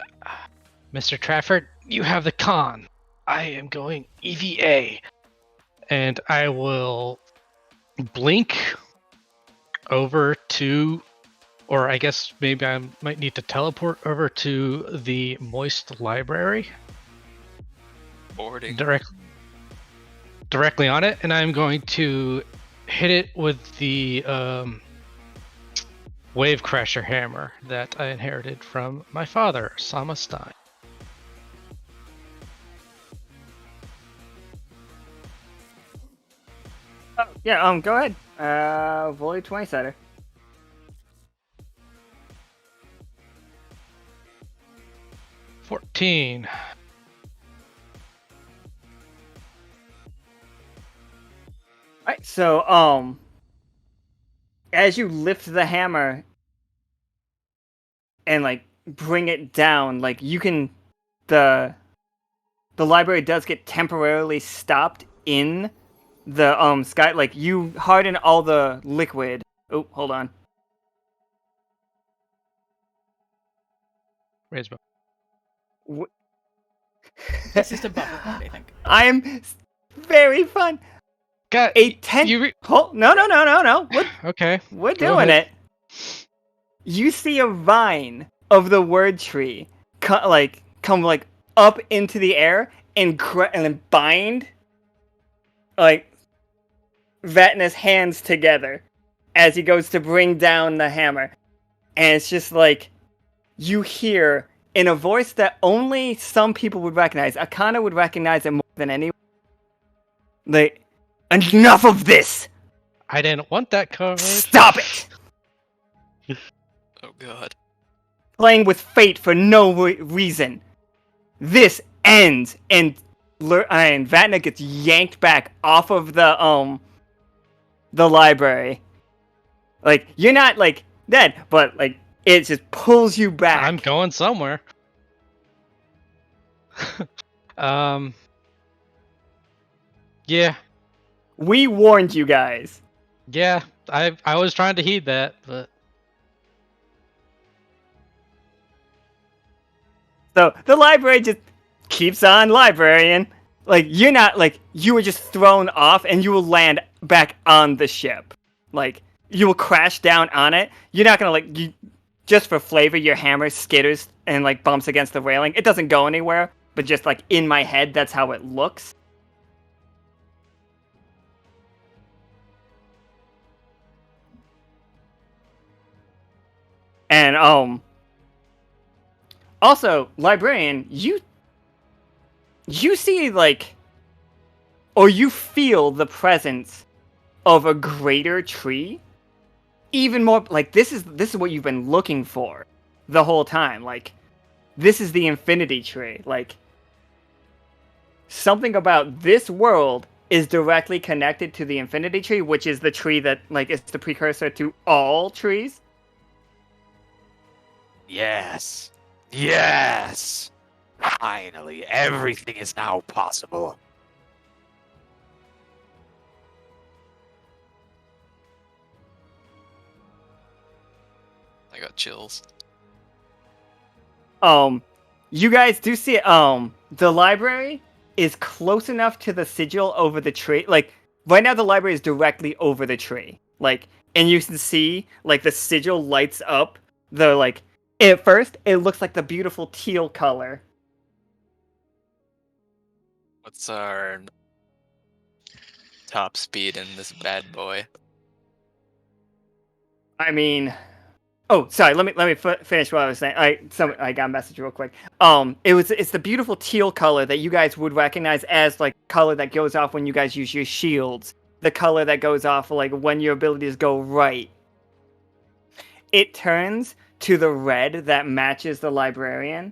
D: Mr. Trafford, you have the con. I am going EVA. And I will blink over to Or I guess maybe I might need to teleport over to the moist library.
B: Boarding.
D: Directly on it, and I'm going to hit it with the wave crasher hammer that I inherited from my father, Sama Stein.
C: Oh, yeah, go ahead. Volley 20-sider.
D: $14.
C: Alright, so, as you lift the hammer and, like, bring it down, like, you can, the library does get temporarily stopped in the, sky, like, you harden all the liquid. Oh, hold on.
D: Raise bow.
A: It's just a bubble part, I think.
C: I'm very fun.
D: Got
C: a 10. No.
D: Okay.
C: We're doing it. You see a vine of the word tree come up into the air and then bind like Vatna's hands together as he goes to bring down the hammer. And it's just like you hear in a voice that only some people would recognize. Akana would recognize it more than anyone. Like, enough of this!
D: I didn't want that card.
C: Stop it!
B: Oh god.
C: Playing with fate for no reason. This ends, and Vatna gets yanked back off of the library. Like, you're not, like, dead, but, like, it just pulls you back.
D: I'm going somewhere. Yeah.
C: We warned you guys.
D: Yeah, I was trying to heed that, but...
C: So, the library just keeps on librarian. Like, you're not, like, you were just thrown off, and you will land back on the ship. Like, you will crash down on it. You're not gonna, like, just for flavor, your hammer skitters and, like, bumps against the railing. It doesn't go anywhere, but just, like, in my head, that's how it looks. And, also, Librarian, you see, like, or you feel the presence of a greater tree. Even more, like, this is what you've been looking for the whole time. Like, this is the infinity tree. Like, something about this world is directly connected to the infinity tree, which is the tree that, like, is the precursor to all trees.
H: Yes. Yes! Finally, everything is now possible.
B: I got chills.
C: You guys do see it. The library is close enough to the sigil over the tree. Like, right now the library is directly over the tree. Like, and you can see, like, the sigil lights up the, like, at first, it looks like the beautiful teal color.
B: What's our top speed in this bad boy?
C: I mean, oh, sorry. Let me finish what I was saying. I got a message real quick. It's the beautiful teal color that you guys would recognize as, like, color that goes off when you guys use your shields. The color that goes off, like, when your abilities go right. It turns to the red that matches the librarian.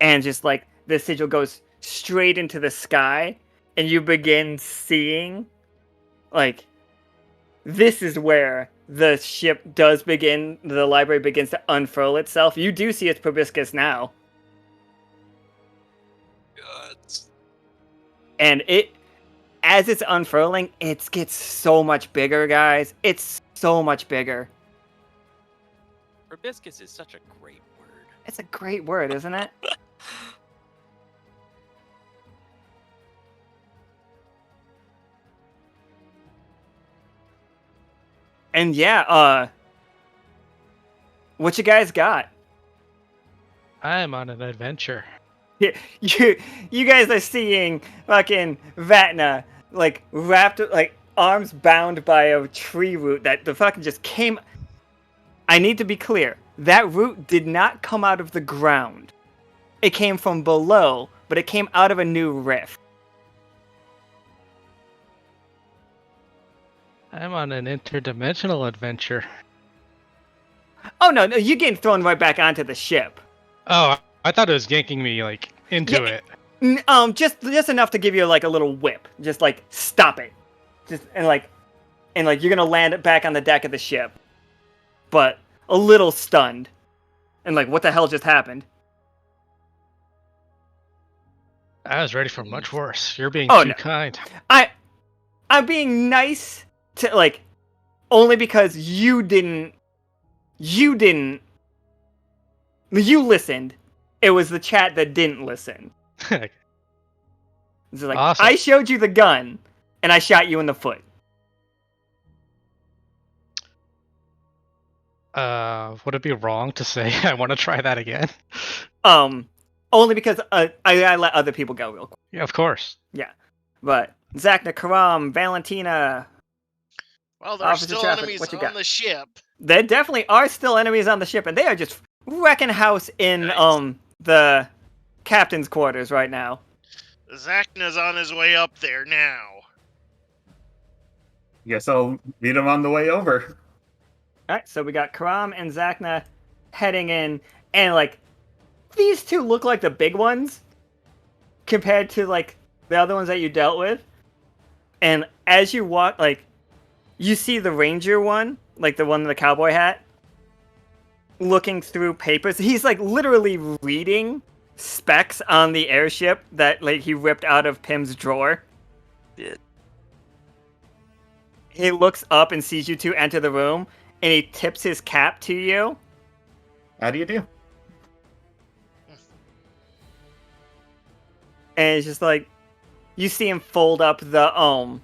C: And just, like, the sigil goes straight into the sky. And you begin seeing, like, this is where the ship does begin, the library begins to unfurl itself. You do see its proboscis now.
B: God.
C: And as it's unfurling, it gets so much bigger, guys. It's so much bigger.
H: Proboscis is such a great word.
C: It's a great word, isn't it? And yeah, What you guys got?
D: I'm on an adventure.
C: Yeah, you guys are seeing fucking Vatna like wrapped, like arms bound by a tree root that the fucking just came. I need to be clear. That root did not come out of the ground. It came from below, but it came out of a new rift.
D: I'm on an interdimensional adventure.
C: Oh no, you're getting thrown right back onto the ship.
D: Oh, I thought it was yanking me like into it.
C: Just enough to give you like a little whip. Just like stop it. Just and like you're gonna land it back on the deck of the ship. But a little stunned. And like, what the hell just happened?
D: I was ready for much worse. You're being too kind.
C: I'm being nice to like only because you listened. It was the chat that didn't listen. It's like, awesome. I showed you the gun and I shot you in the foot.
D: Would it be wrong to say I want to try that again?
C: Only because I let other people go real quick.
D: Yeah, of course.
C: Yeah, but Zacna, Caram, Valentina.
F: Well, there's still enemies on the ship.
C: There definitely are still enemies on the ship, and they are just wrecking house in the captain's quarters right now.
F: Zacna's on his way up there now.
I: Guess I'll meet him on the way over.
C: Alright, so we got Caram and Zacna heading in, and like, these two look like the big ones compared to like the other ones that you dealt with. And as you walk, like, you see the ranger one, like the one in the cowboy hat, looking through papers. He's like literally reading specs on the airship that like he ripped out of Pim's drawer.
H: Yeah.
C: He looks up and sees you two enter the room, and he tips his cap to you.
I: How do you do?
C: And it's just like, you see him fold up the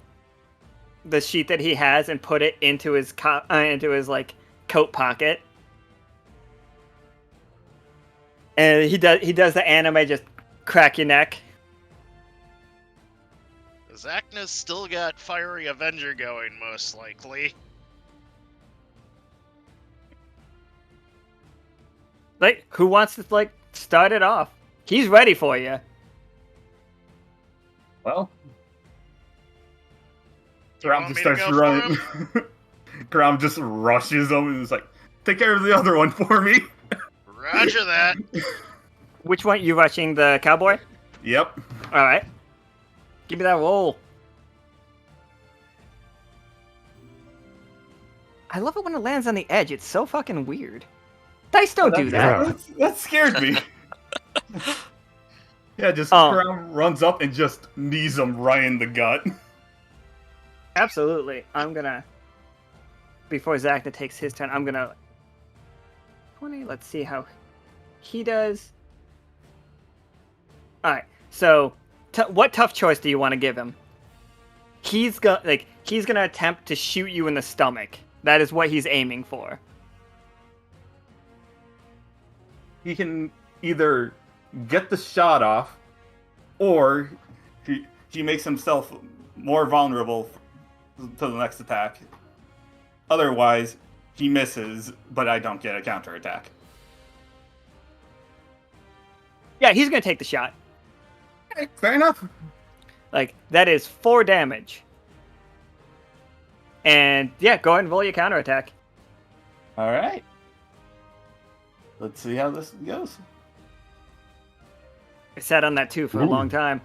C: sheet that he has and put it into his like coat pocket. And he does the anime, just crack your neck.
F: Zacna's still got Fiery Avenger going, most likely.
C: Like, who wants to like start it off? He's ready for you.
I: Well, Caram just starts running. Caram just rushes him and is like, "Take care of the other one for me."
F: Roger that.
C: Which one? You rushing the cowboy?
I: Yep.
C: All right. Give me that roll. I love it when it lands on the edge. It's so fucking weird. Dice don't do that.
I: That scared me. Yeah, just Caram runs up and just knees him right in the gut.
C: Absolutely. I'm gonna, before Zacna takes his turn, I'm gonna 20. Let's see how he does. All right. So, what tough choice do you want to give him? He's gonna attempt to shoot you in the stomach. That is what he's aiming for.
I: He can either get the shot off, or he makes himself more vulnerable to the next attack. Otherwise, he misses, but I don't get a counterattack.
C: Yeah, he's gonna take the shot.
I: Okay, fair enough.
C: Like, that is 4 damage. And yeah, go ahead and roll your counterattack.
I: Alright. Let's see how this goes.
C: I sat on that too for a long time.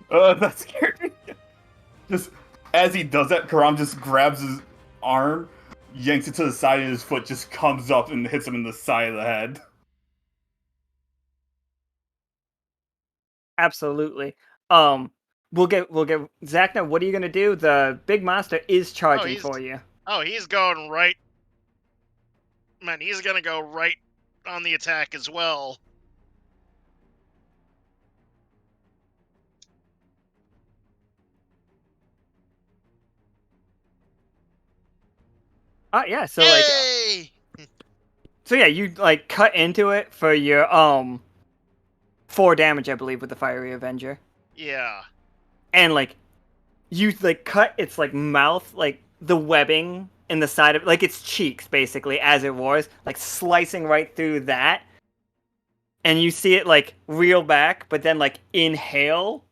I: That scared me. Just as he does that, Caram just grabs his arm, yanks it to the side, and his foot just comes up and hits him in the side of the head.
C: Absolutely. We'll get Zacna, what are you gonna do? The big monster is charging for you.
F: Oh, he's going right. Man, he's gonna go right on the attack as well.
C: Oh yeah, so
F: Yay!
C: So yeah, you like cut into it for your 4 damage, I believe, with the Fiery Avenger.
F: Yeah.
C: And like you like cut its like mouth, like the webbing in the side of like its cheeks basically as it roars, like slicing right through that. And you see it like reel back, but then like inhale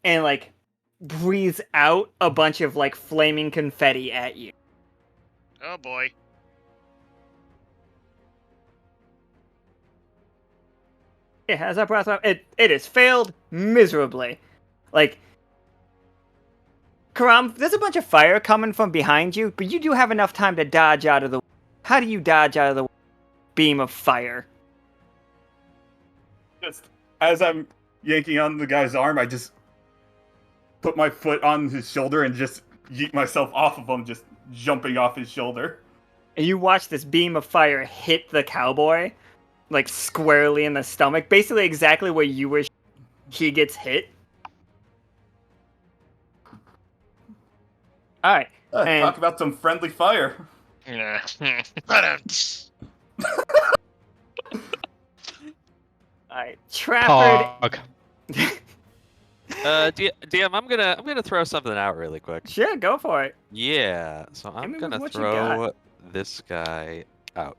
C: and like breathes out a bunch of like flaming confetti at you.
F: Oh boy.
C: It has that breath. It has failed miserably. Like, Caram, there's a bunch of fire coming from behind you, but you do have enough time to dodge out of the. How do you dodge out of the beam of fire?
I: Just as I'm yanking on the guy's arm, I just put my foot on his shoulder and just yeet myself off of him, just jumping off his shoulder.
C: And you watch this beam of fire hit the cowboy, like squarely in the stomach, basically exactly where you wish he gets hit. All right. And
I: talk about some friendly fire.
F: Yeah.
C: Alright, Trafford.
H: DM, I'm gonna throw something out really quick.
C: Sure, go for it.
H: Yeah, so I'm gonna throw this guy out.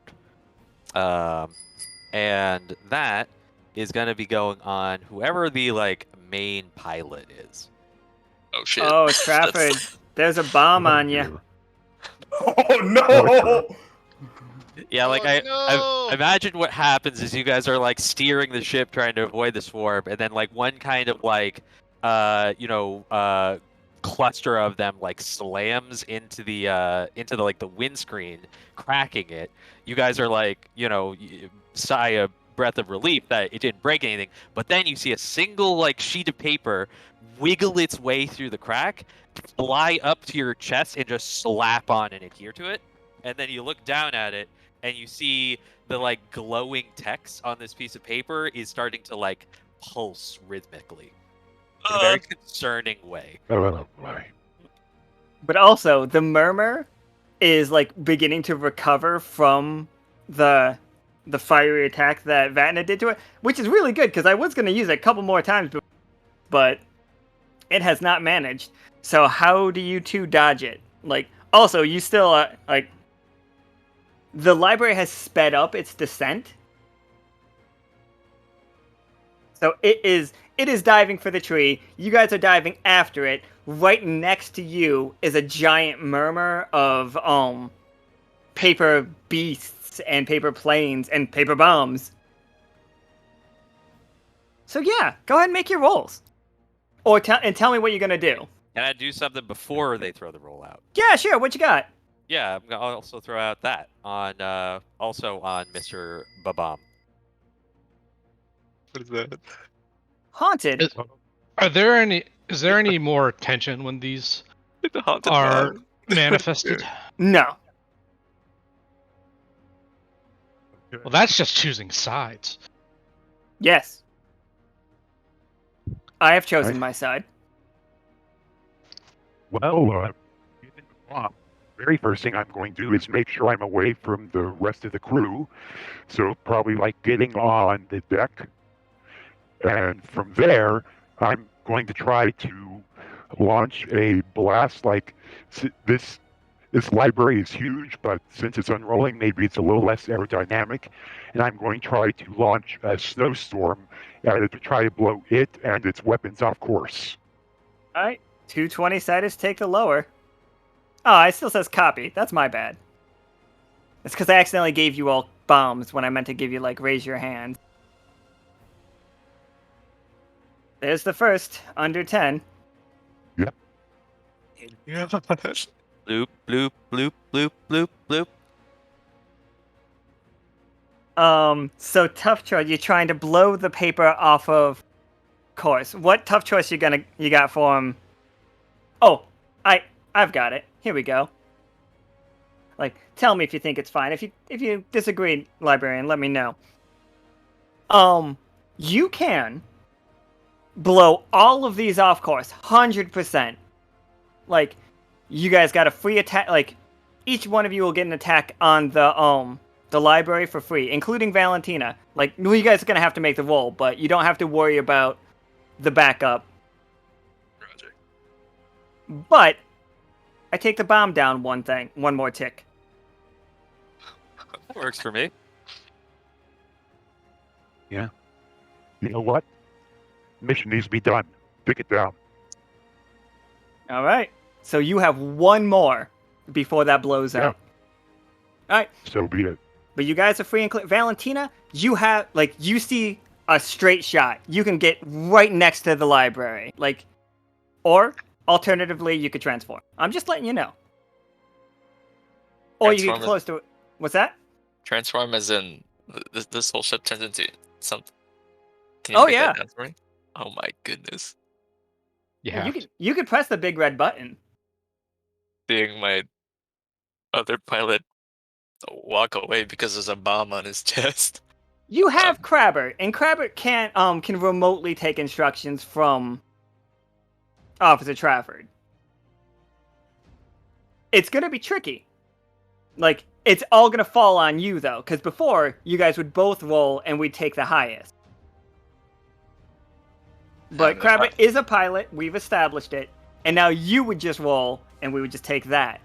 H: And that is gonna be going on whoever the like main pilot is.
B: Oh shit.
C: Oh, Trafford, there's a bomb on you.
I: Oh no!
H: Yeah, like I imagine what happens is you guys are like steering the ship trying to avoid the swarm, and then like one kind of like cluster of them like slams into the like the windscreen, cracking it. You guys are like, sigh a breath of relief that it didn't break anything, but then you see a single like sheet of paper wiggle its way through the crack, fly up to your chest, and just slap on and adhere to it. And then you look down at it, and you see the like glowing text on this piece of paper is starting to like pulse rhythmically in a very concerning way.
C: But also, the murmur is like beginning to recover from the fiery attack that Vatna did to it, which is really good because I was going to use it a couple more times, but it has not managed. So how do you two dodge it? Like, also, you still like. The library has sped up its descent. So it is diving for the tree. You guys are diving after it. Right next to you is a giant murmur of paper beasts and paper planes and paper bombs. So yeah, go ahead and make your rolls. Or tell me what you're gonna do.
H: Can I do something before they throw the roll out?
C: Yeah, sure. What you got?
H: Yeah, I'm gonna also throw out that on also on Mr. Babam.
B: What is that?
C: Haunted.
D: Is there any more tension when these
B: The haunted
D: are
B: bomb.
D: manifested?
C: No.
D: Well, that's just choosing sides.
C: Yes. I have chosen my side.
E: Well, very first thing I'm going to do is make sure I'm away from the rest of the crew. So probably like getting on the deck. And from there, I'm going to try to launch a blast. Like this library is huge, but since it's unrolling, maybe it's a little less aerodynamic. And I'm going to try to launch a snowstorm to try to blow it and its weapons off course.
C: All right. 220-siders take the lower. Oh, it still says copy. That's my bad. It's because I accidentally gave you all bombs when I meant to give you, like, raise your hand. There's the first, under 10.
E: Yep.
H: Bloop, bloop, bloop, bloop, bloop, bloop.
C: So tough choice. You're trying to blow the paper off of course. What tough choice you got for him? Oh, I've got it. Here we go. Like, tell me if you think it's fine. If you disagree, Librarian, let me know. You can blow all of these off course, 100%. Like, you guys got a free attack. Like, each one of you will get an attack on the the library for free, including Valentina. Like, well, you guys are gonna have to make the roll, but you don't have to worry about the backup.
B: Roger.
C: But I take the bomb down one more tick.
B: That works for me.
E: Yeah. You know what? Mission needs to be done. Pick it down.
C: All right. So you have one more before that blows out. All right.
E: So be it.
C: But you guys are free and clear. Valentina, you have, like, you see a straight shot. You can get right next to the library. Like, or alternatively, you could transform. I'm just letting you know. Or you get close to it. What's that?
B: Transform as in this whole ship turns into something. Can
C: Oh,
B: break
C: yeah.
B: that down for me? Oh my goodness.
C: Yeah. You could press the big red button.
B: Seeing my other pilot walk away because there's a bomb on his chest.
C: You have Crabber, and Crabber can remotely take instructions from Officer Trafford. It's gonna be tricky. Like, it's all gonna fall on you though, because before you guys would both roll and we'd take the highest. But Crabber is a pilot, we've established it, and now you would just roll and we would just take that.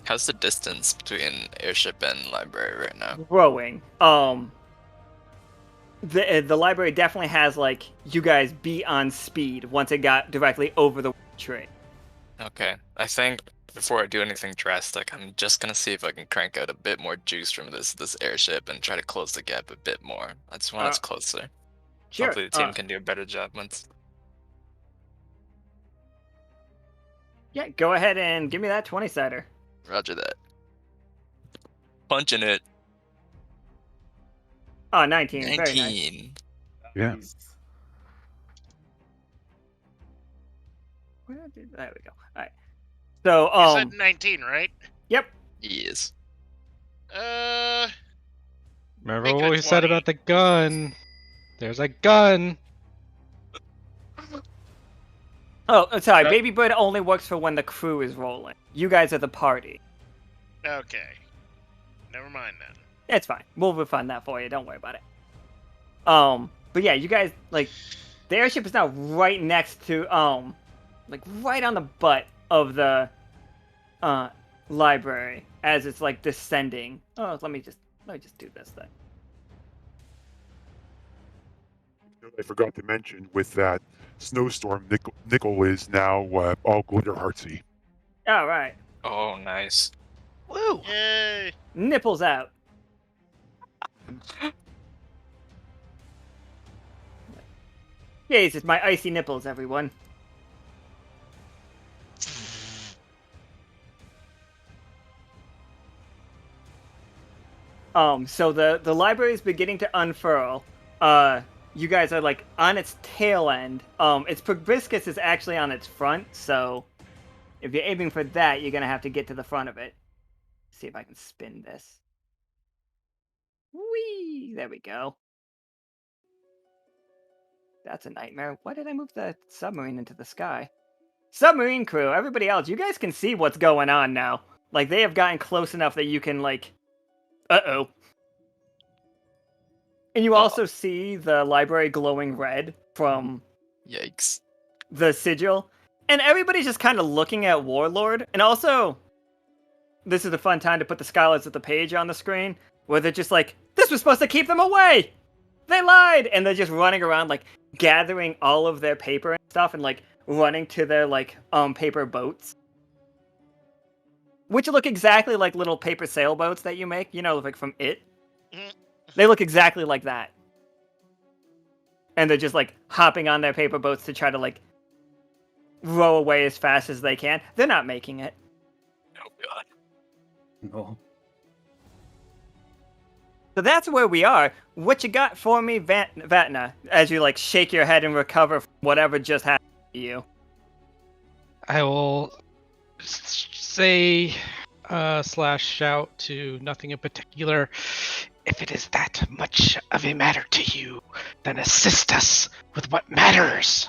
B: How's the distance between airship and library right now?
C: Growing. The library definitely has, like, you guys be on speed once it got directly over the tree.
B: Okay, I think before I do anything drastic, I'm just gonna see if I can crank out a bit more juice from this airship and try to close the gap a bit more. I just want us closer.
C: Sure.
B: Hopefully the team can do a better job once.
C: Yeah, go ahead and give me that 20-sider.
B: Roger that. Punching it.
C: Oh, 19.
B: 19.
C: Very nice.
E: Yeah.
C: There we go. All right. So,
F: You said 19, right?
C: Yep.
B: Yes.
D: Remember what we said about the gun? There's a gun.
C: Oh, sorry. Baby Bird only works for when the crew is rolling. You guys are the party.
F: Okay. Never mind then.
C: It's fine. We'll refund that for you. Don't worry about it. But yeah, you guys, like, the airship is now right next to, like, right on the butt of the, library as it's, like, descending. Oh, let me just do this then.
E: I forgot to mention with that snowstorm, Nichol is now all glitter heartsy.
C: All right.
B: Oh, nice.
F: Woo! Yay!
C: Nipples out. Jesus, my icy nipples, everyone. So the library is beginning to unfurl. You guys are, like, on its tail end. Its proboscis is actually on its front, so if you're aiming for that, you're gonna have to get to the front of it. See if I can spin this. Whee! There we go. That's a nightmare. Why did I move the submarine into the sky? Submarine crew, everybody else, you guys can see what's going on now. Like, they have gotten close enough that you can, like... Uh-oh. And you also see the library glowing red from...
B: Yikes.
C: The sigil. And everybody's just kind of looking at Warlord. And also, this is a fun time to put the Skylards at the page on the screen, where they're just like, this was supposed to keep them away! They lied! And they're just running around, like, gathering all of their paper and stuff and, like, running to their, like, paper boats. Which look exactly like little paper sailboats that you make, you know, like from It. They look exactly like that. And they're just, like, hopping on their paper boats to try to, like, row away as fast as they can. They're not making it.
B: Oh, God.
I: No.
C: So that's where we are. What you got for me, Vatna, as you, like, shake your head and recover from whatever just happened to you?
D: I will say / shout to nothing in particular. If it is that much of a matter to you, then assist us with what matters.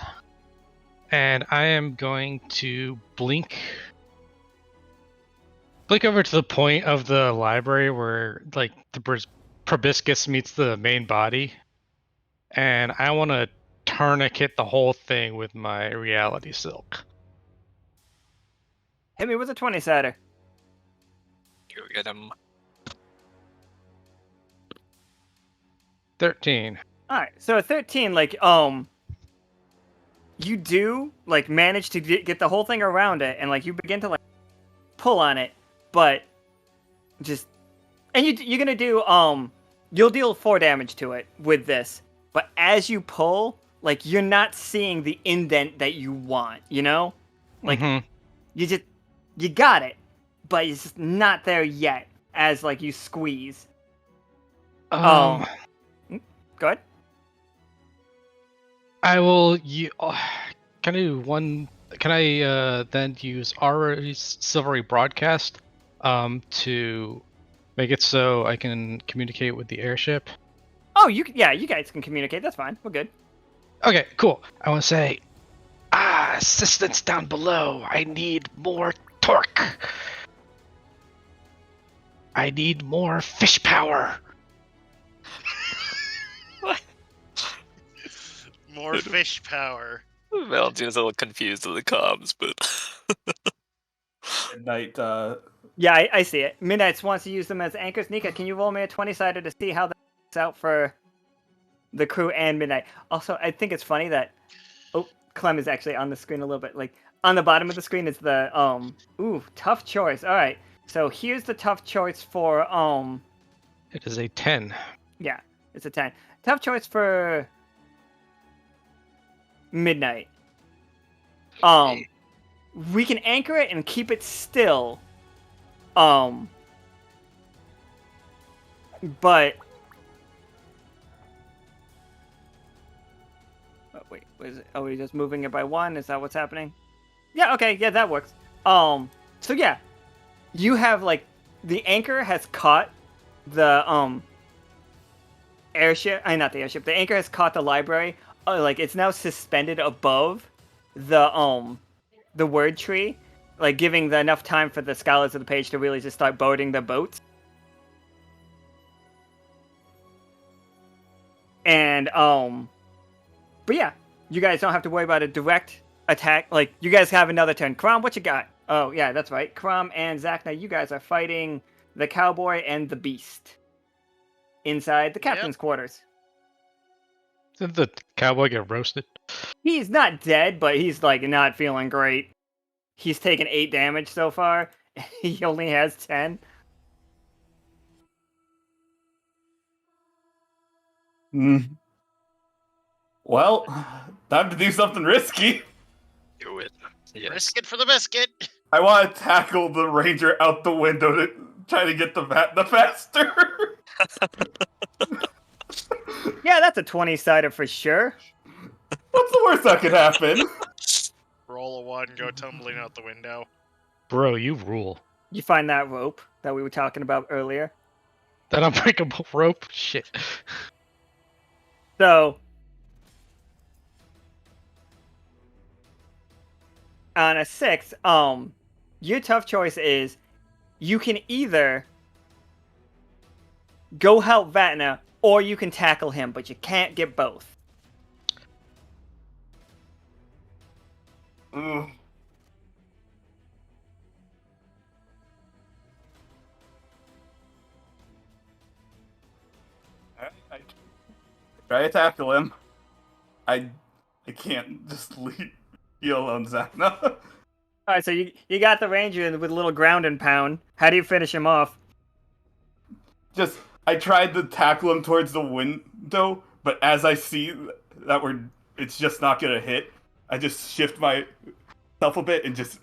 D: And I am going to blink Click over to the point of the library where, like, the proboscis meets the main body, and I want to tourniquet the whole thing with my reality silk.
C: Hit me with a 20-sider.
B: You get him.
D: 13.
C: All right, so at 13, like, you do like manage to get the whole thing around it, and like you begin to like pull on it, but just and you're gonna do you'll deal 4 damage to it with this, but as you pull, like you're not seeing the indent that you want, you know, like you got it, but it's just not there yet. As like you squeeze. Go ahead.
D: I will. Can I do one? Can I then use Ari's Silvery Broadcast to make it so I can communicate with the airship?
C: Oh, you guys can communicate. That's fine. We're good.
D: Okay, cool. I want to say, assistance down below. I need more torque. I need more fish power.
F: More fish power.
B: Valentina's a little confused with the comms, but
I: Midnight.
C: Yeah, I see it. Midnight wants to use them as anchors. Nika, can you roll me a 20-sider to see how that works out for the crew and Midnight? Also, I think it's funny that Clem is actually on the screen a little bit. Like on the bottom of the screen is the tough choice. All right, so here's the tough choice for
D: It is a 10.
C: Yeah, it's a 10. Tough choice for Midnight. We can anchor it and keep it still. But wait, what is it? Oh, we're just moving it by 1. Is that what's happening? Yeah, okay, yeah, that works. So yeah, you have like the anchor has caught the airship. Not the airship. The anchor has caught the library. Like it's now suspended above the word tree, like giving enough time for the scholars of the page to really just start boarding the boats. And but yeah, you guys don't have to worry about a direct attack. Like you guys have another turn. Caram, what you got? Oh yeah, that's right. Caram and Zacna, you guys are fighting the cowboy and the beast inside the captain's quarters.
D: Did the cowboy get roasted?
C: He's not dead, but he's like not feeling great. He's taken 8 damage so far. He only has 10.
I: Well, time to do something risky.
B: do it. Yes.
F: Risk it for the biscuit.
I: I want to tackle the ranger out the window to try to get the Vatna faster.
C: Yeah, that's a 20-sider for sure.
I: What's the worst that could happen?
F: Roll a 1, go tumbling out the window.
D: Bro, you rule.
C: You find that rope that we were talking about earlier.
D: That unbreakable rope? Shit.
C: So, on a 6, your tough choice is you can either go help Vatna or you can tackle him, but you can't get both.
I: Ugh. I try to tackle him. I can't just leave you alone, Zacna.
C: Alright, so you got the ranger with a little ground and pound. How do you finish him off?
I: I tried to tackle him towards the window, but as I see that it's just not gonna hit, I just shift myself a bit and just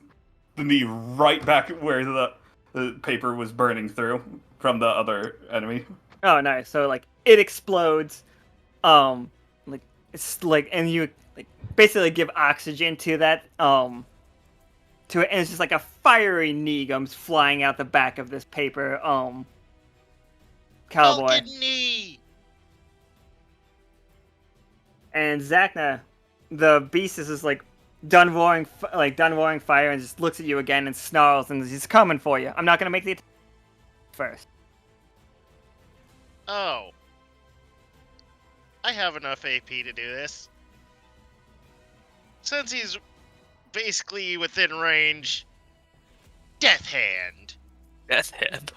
I: the knee right back where the paper was burning through from the other enemy.
C: Oh, nice. So like it explodes, like it's like, and you like basically give oxygen to that, to it, and it's just like a fiery knee comes flying out the back of this paper, cowboy.
F: Falcon knee.
C: And Zacna, the beast is just like done roaring fire and just looks at you again and snarls and he's coming for you. I'm not gonna make the attack first.
F: Oh. I have enough AP to do this. Since he's basically within range, Death Hand.
B: Death Hand.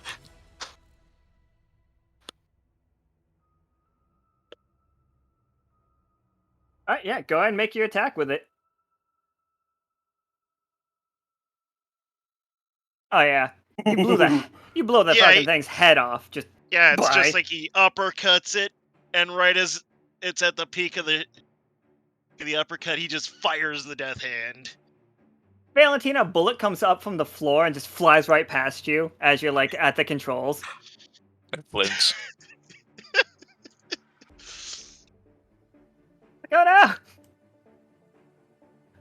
C: Alright, yeah, go ahead and make your attack with it. Oh yeah. You blew the fucking thing's head off. Just
F: it's
C: bye.
F: just like he uppercuts it, and right as it's at the peak of the uppercut, he just fires the Death Hand.
C: Valentina, a bullet comes up from the floor and just flies right past you as you're like at the controls.
B: I flinch.
C: Go now!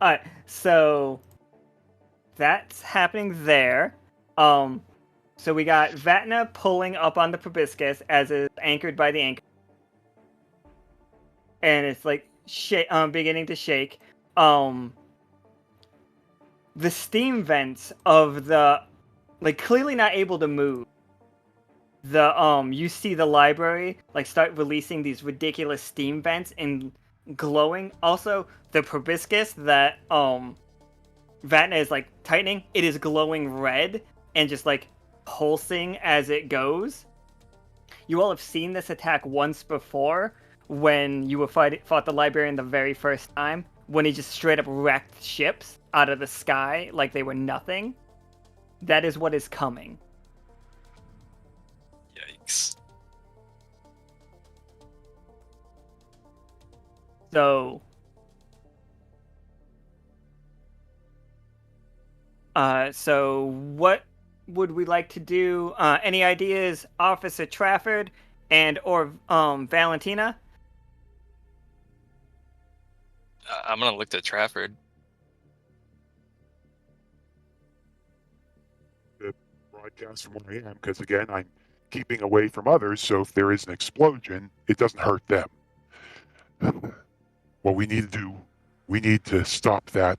C: Alright, so that's happening there. So we got Vatna pulling up on the proboscis as is anchored by the anchor. And it's like beginning to shake. The steam vents of the clearly not able to move. You see the library start releasing these ridiculous steam vents and glowing. Also, the proboscis that Vatna is tightening, it is glowing red and just pulsing as it goes. You all have seen this attack once before when you fought the Librarian the very first time, when he just straight up wrecked ships out of the sky like they were nothing. That is what is coming.
B: Yikes.
C: So what would we like to do? Any ideas, Officer Trafford and or Valentina?
B: I'm gonna look to Trafford.
E: The broadcast from where I am, because again, I'm keeping away from others, so if there is an explosion, it doesn't hurt them. What we need to do, we need to stop that,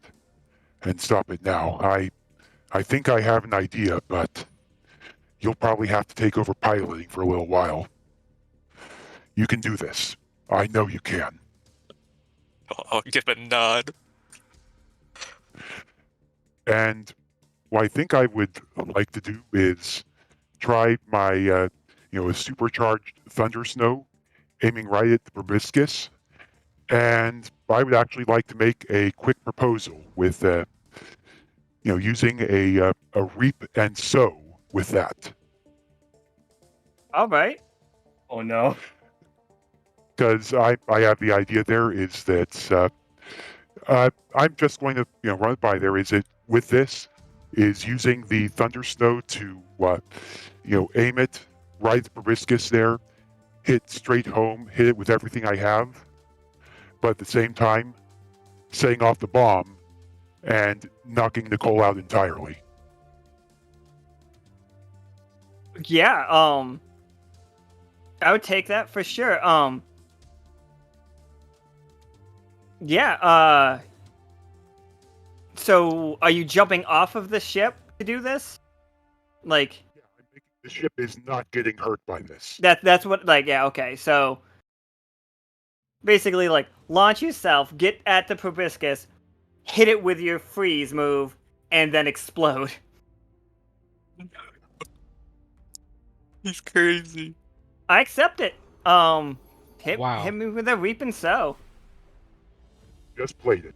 E: and stop it now. I think I have an idea, but you'll probably have to take over piloting for a little while. You can do this. I know you can.
B: I'll give a nod.
E: And what I think I would like to do is try my, a supercharged thunder snow, aiming right at the proboscis. And I would actually like to make a quick proposal with, using a reap and sow with that.
C: All right.
I: Oh no.
E: Because I have the idea there is that I'm just going to run it by there. Is it with this is using the thunder snow to aim it right at the proboscis there, hit straight home, hit it with everything I have, but at the same time setting off the bomb and knocking Nichol out entirely.
C: Yeah, I would take that for sure. Yeah, so are you jumping off of the ship to do this?
E: Yeah, I'm thinking the ship is not getting hurt by this.
C: That's what, yeah, okay, so basically, launch yourself, get at the proboscis, hit it with your freeze move, and then explode.
B: He's crazy.
C: I accept it. Hit
D: Wow.
C: me with a reap and sow.
E: Just played it.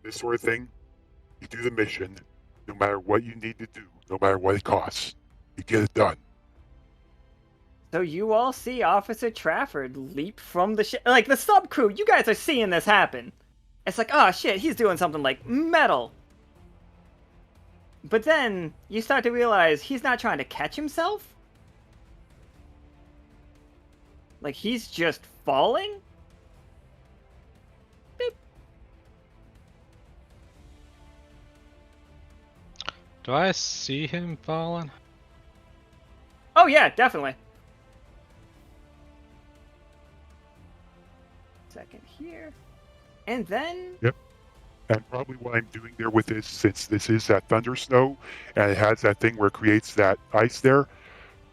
E: This sort of thing, you do the mission, no matter what you need to do, no matter what it costs, you get it done.
C: So you all see Officer Trafford leap from the ship. The sub crew, you guys are seeing this happen. It's oh shit, he's doing something metal. But then you start to realize he's not trying to catch himself. He's just falling. Beep.
D: Do I see him falling?
C: Oh yeah, definitely. Second here. And then...
E: Yep. And probably what I'm doing there with this, since this is that thunder snow, and it has that thing where it creates that ice there,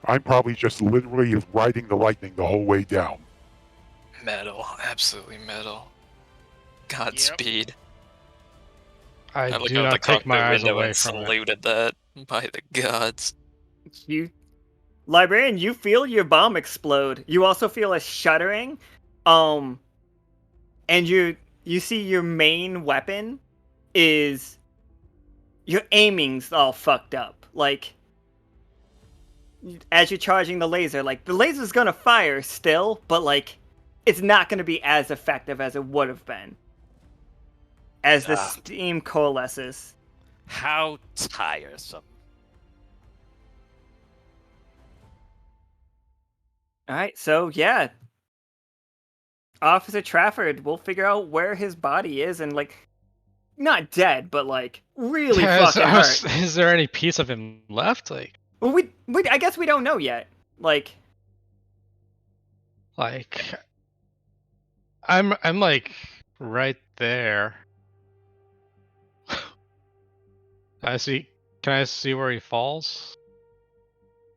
E: I'm probably just literally riding the lightning the whole way down.
B: Metal, absolutely metal. Godspeed.
D: I
B: looked
D: do
B: out the
D: not take my
B: cockpit
D: eyes
B: window
D: away
B: and
D: from it.
B: saluted that. By the gods.
C: Librarian, you feel your bomb explode. You also feel a shuddering. And you see your main weapon is... Your aiming's all fucked up. Like, as you're charging the laser, like, the laser's gonna fire still, but, like, it's not gonna be as effective as it would have been. As the steam coalesces.
H: How tiresome.
C: Alright, so, yeah. Officer Trafford, we'll figure out where his body is and, like, not dead, but, like, really fucking hurt.
D: Is there any piece of him left? Like,
C: well, we I guess we don't know yet. Like,
D: I'm like right there. Can I see where he falls?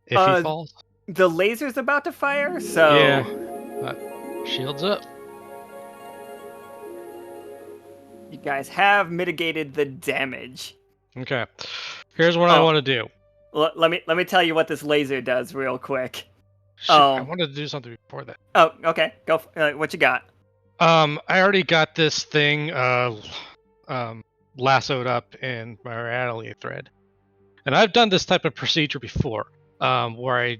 D: If he falls?
C: The laser's about to fire, so...
D: Yeah. Shields up.
C: You guys have mitigated the damage.
D: Okay. Here's what I want to do.
C: Let me tell you what this laser does real quick.
D: Shit, I wanted to do something before that.
C: Oh, okay. Go. What you got?
D: I already got this thing lassoed up in my reality thread, and I've done this type of procedure before, where I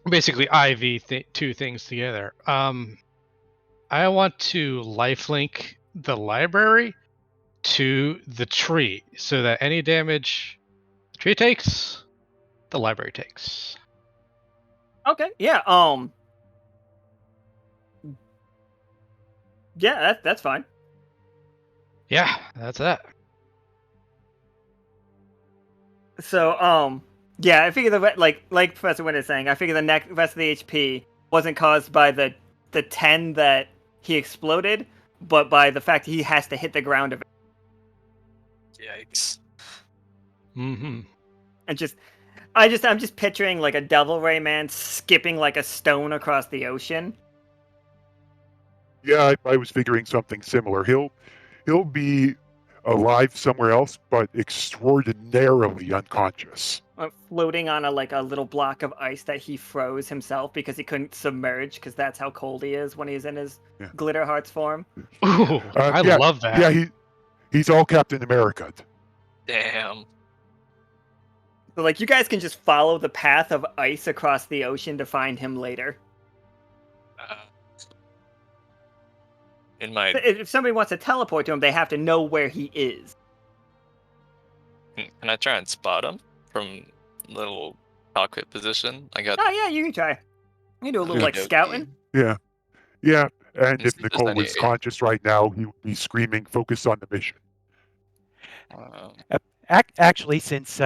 D: basically IV two things together. I want to lifelink the library to the tree so that any damage the tree takes, the library takes.
C: Okay. Yeah. Yeah, that's fine.
D: Yeah, that's that.
C: So, yeah, I figure like Professor Winter is saying, I figure the rest of the HP wasn't caused by the 10 that he exploded, but by the fact he has to hit the ground of it.
B: Yikes.
D: Mm-hmm.
C: And I'm just picturing like a Devil Ray man skipping like a stone across the ocean.
E: Yeah, I was figuring something similar. He'll be alive somewhere else, but extraordinarily unconscious.
C: Floating on a little block of ice that he froze himself because he couldn't submerge, because that's how cold he is when he's in his Glitter Hearts form.
D: Ooh, I love that.
E: Yeah, he's all Captain America.
B: Damn.
C: So, like, you guys can just follow the path of ice across the ocean to find him later. If somebody wants to teleport to him, they have to know where he is.
B: Can I try and spot him from little cockpit position?
C: Oh yeah, you can try. You can do a little scouting.
E: Yeah. And if Nichol was conscious right now, he would be screaming, "Focus on the mission."
L: Actually, since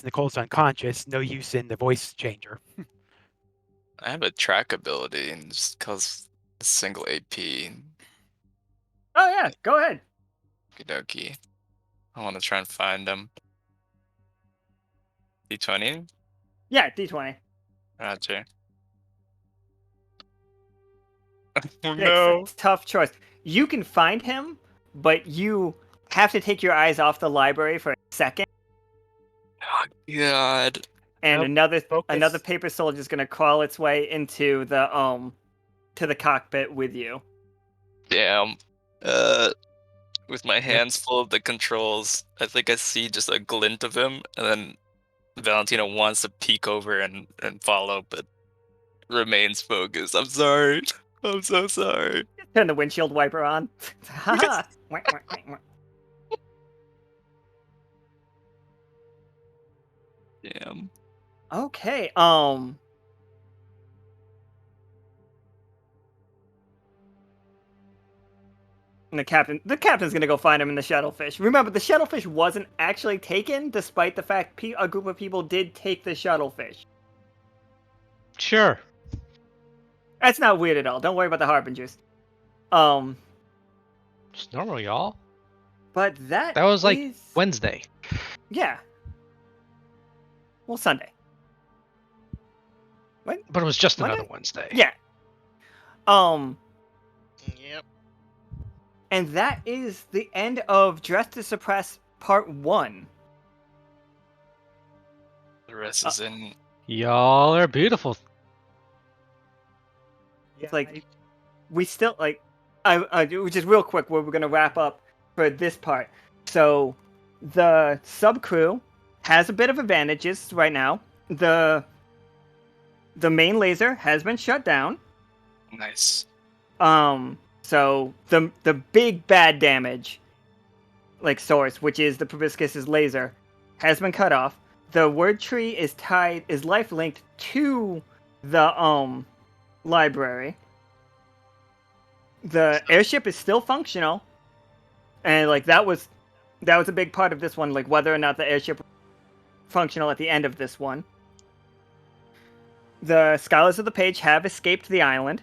L: Nicole's unconscious, no use in the voice changer.
B: I have a track ability and just cause a single AP.
C: Oh yeah, go ahead.
B: Okie. I want to try and find him. D20?
C: Yeah, D20.
B: Gotcha. Oh
C: yeah,
B: no.
C: It's a tough choice. You can find him, but you have to take your eyes off the library for a second.
B: Oh god.
C: And another paper soldier is gonna crawl its way into the to the cockpit with you.
B: Damn. With my hands full of the controls, I think I see just a glint of him, and then Valentina wants to peek over and follow, but remains focused. I'm sorry. I'm so sorry.
C: Turn the windshield wiper on.
B: Damn.
C: Okay, and the captain's gonna go find him in the shuttlefish. Remember, the shuttlefish wasn't actually taken, despite the fact a group of people did take the shuttlefish.
D: Sure.
C: That's not weird at all. Don't worry about the harbingers.
D: It's normal, y'all.
C: But that
D: was like
C: is-
D: Wednesday.
C: Yeah. Well, Sunday. What?
D: But it was just
C: Monday?
D: another Wednesday.
C: Yeah.
F: Yep.
C: And that is the end of Dress to Suppress Part 1.
B: The rest is in.
D: Y'all are beautiful.
C: It's like, we still, like, just real quick, we're going to wrap up for this part. So, the sub-crew has a bit of advantages right now. The main laser has been shut down.
B: Nice.
C: So the big bad damage, like source, which is the proboscis laser, has been cut off. The word tree is life linked to the library. The airship is still functional, and like that was a big part of this one, like whether or not the airship was functional at the end of this one. The scholars of the page have escaped the island.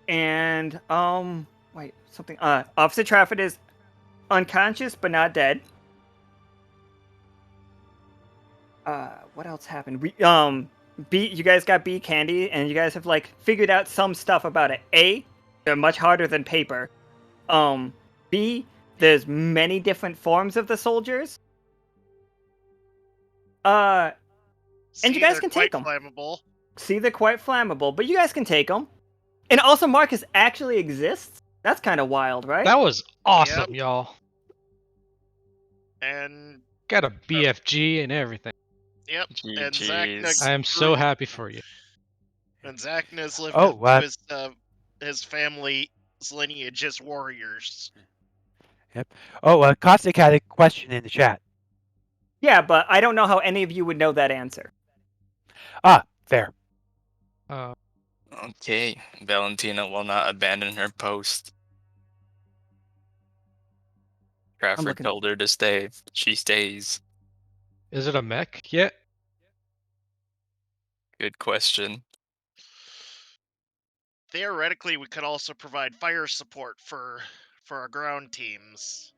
C: And, Officer Trafford is unconscious but not dead. What else happened? You guys got B candy, and you guys have, like, figured out some stuff about it. A, they're much harder than paper. B, there's many different forms of the soldiers. And you guys can take them.
F: Flammable.
C: See, they're quite flammable, but you guys can take them. And also, Marcus actually exists. That's kind of wild, right?
D: That was awesome, y'all.
F: And
D: got a BFG and everything.
F: Yep.
B: GGs.
F: And Zacna
D: I am so happy for you.
F: And Zacna's lived his family's lineage as warriors.
L: Yep. Oh, Caustic had a question in the chat.
C: Yeah, but I don't know how any of you would know that answer.
L: Ah, fair.
B: Okay, Valentina will not abandon her post. Trafford told her to stay. She stays.
D: Is it a mech yet?
B: Good question.
F: Theoretically, we could also provide fire support for our ground teams.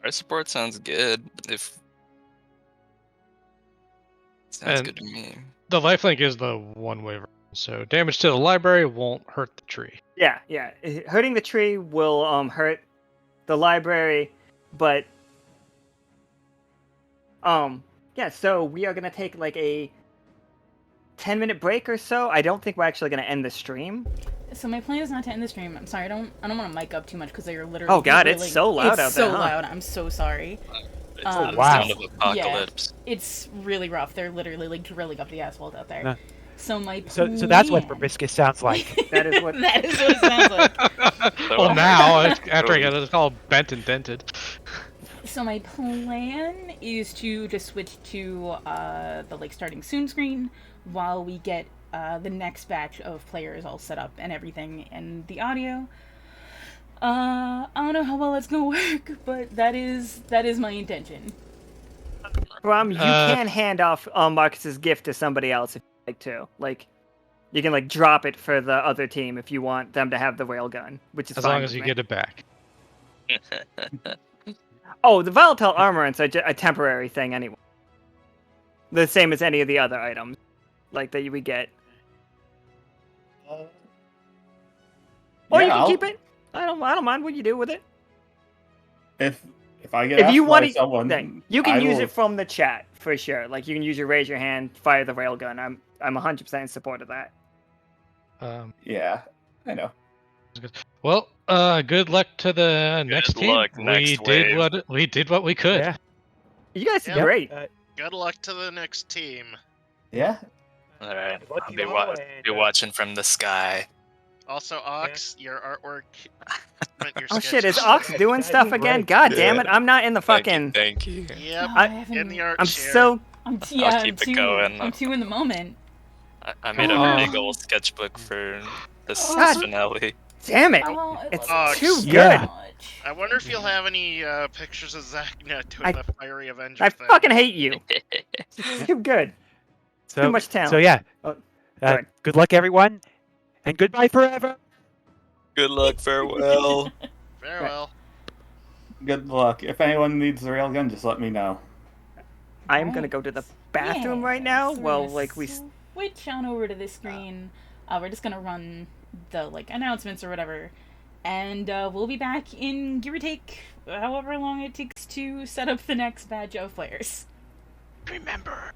B: Our support sounds good. Sounds good to me.
D: The lifelink is the one-way version, so damage to the library won't hurt the tree.
C: Yeah. Hurting the tree will hurt the library, but yeah. So we are gonna take like a 10-minute break or so. I don't think we're actually gonna end the stream.
A: So my plan is not to end the stream. I'm sorry. I don't want to mic up too much because they're literally.
C: Oh God, it's so loud out there.
A: It's so loud. I'm so sorry.
B: It's the sound of apocalypse.
A: Yeah, it's really rough. They're literally like drilling up the asphalt out there. So my plan...
L: so that's what proboscis sounds like.
C: That is what
A: it sounds like.
D: Well, now after I get it, it's all bent and dented.
A: So my plan is to just switch to the like starting soon screen while we get the next batch of players all set up and everything and the audio. I don't know how well that's gonna work, but that is my intention.
C: You can hand off Marcus's gift to somebody else if you like to. Like, you can like drop it for the other team if you want them to have the railgun, which is
D: as
C: fine
D: long as
C: with
D: you
C: me.
D: get it back.
C: Oh, the volatile armorants are a temporary thing anyway. The same as any of the other items, like that you would get. Or you can keep it. I don't mind what you do with it.
I: If I get asked
C: you
I: by
C: want
I: someone,
C: you can
I: I
C: use
I: will-
C: it from the chat for sure. Like you can use your raise your hand, fire the railgun. I'm 100% in support of that.
I: Yeah, I know.
D: Well, good luck to the next team.
B: luck, next wave.
D: We did what we could.
L: Yeah.
C: You guys did
F: Yep.
C: great.
F: Good luck to the next team.
I: Yeah.
B: All right,
L: What
B: I'll
L: do
B: be,
L: you know, and,
B: be watching from the sky.
F: Also, Awks, your artwork. Your
C: Oh shit, is
F: sketches.
C: Awks doing stuff again? God damn it, I'm not in the fucking...
B: Thank you.
F: Yep,
A: Oh, I haven't-
F: in the art
C: I'm
F: share.
C: so...
A: I'm
B: I'll keep it going.
A: I'm too in the moment.
B: I made a big old sketchbook for the
C: God.
B: finale.
C: Damn it!
A: Oh, it
C: It's
A: looks
C: too
A: so
C: good.
L: Yeah.
A: much.
F: I wonder if you'll have any pictures of Zacna doing the Fiery Avenger
C: I
F: thing.
C: fucking hate you. It's too good.
L: So,
C: Too much talent.
L: So yeah,
C: Oh, go ahead.
L: good luck everyone, And goodbye forever.
B: Good luck, farewell.
F: Farewell.
I: Good luck. If anyone needs the railgun, just let me know.
C: I am gonna go to the bathroom right now.
A: so we're
C: Well,
A: gonna
C: like we.
A: switch on over to this screen. We're just gonna run the announcements or whatever, and we'll be back in give or take however long it takes to set up the next batch of players.
D: Remember,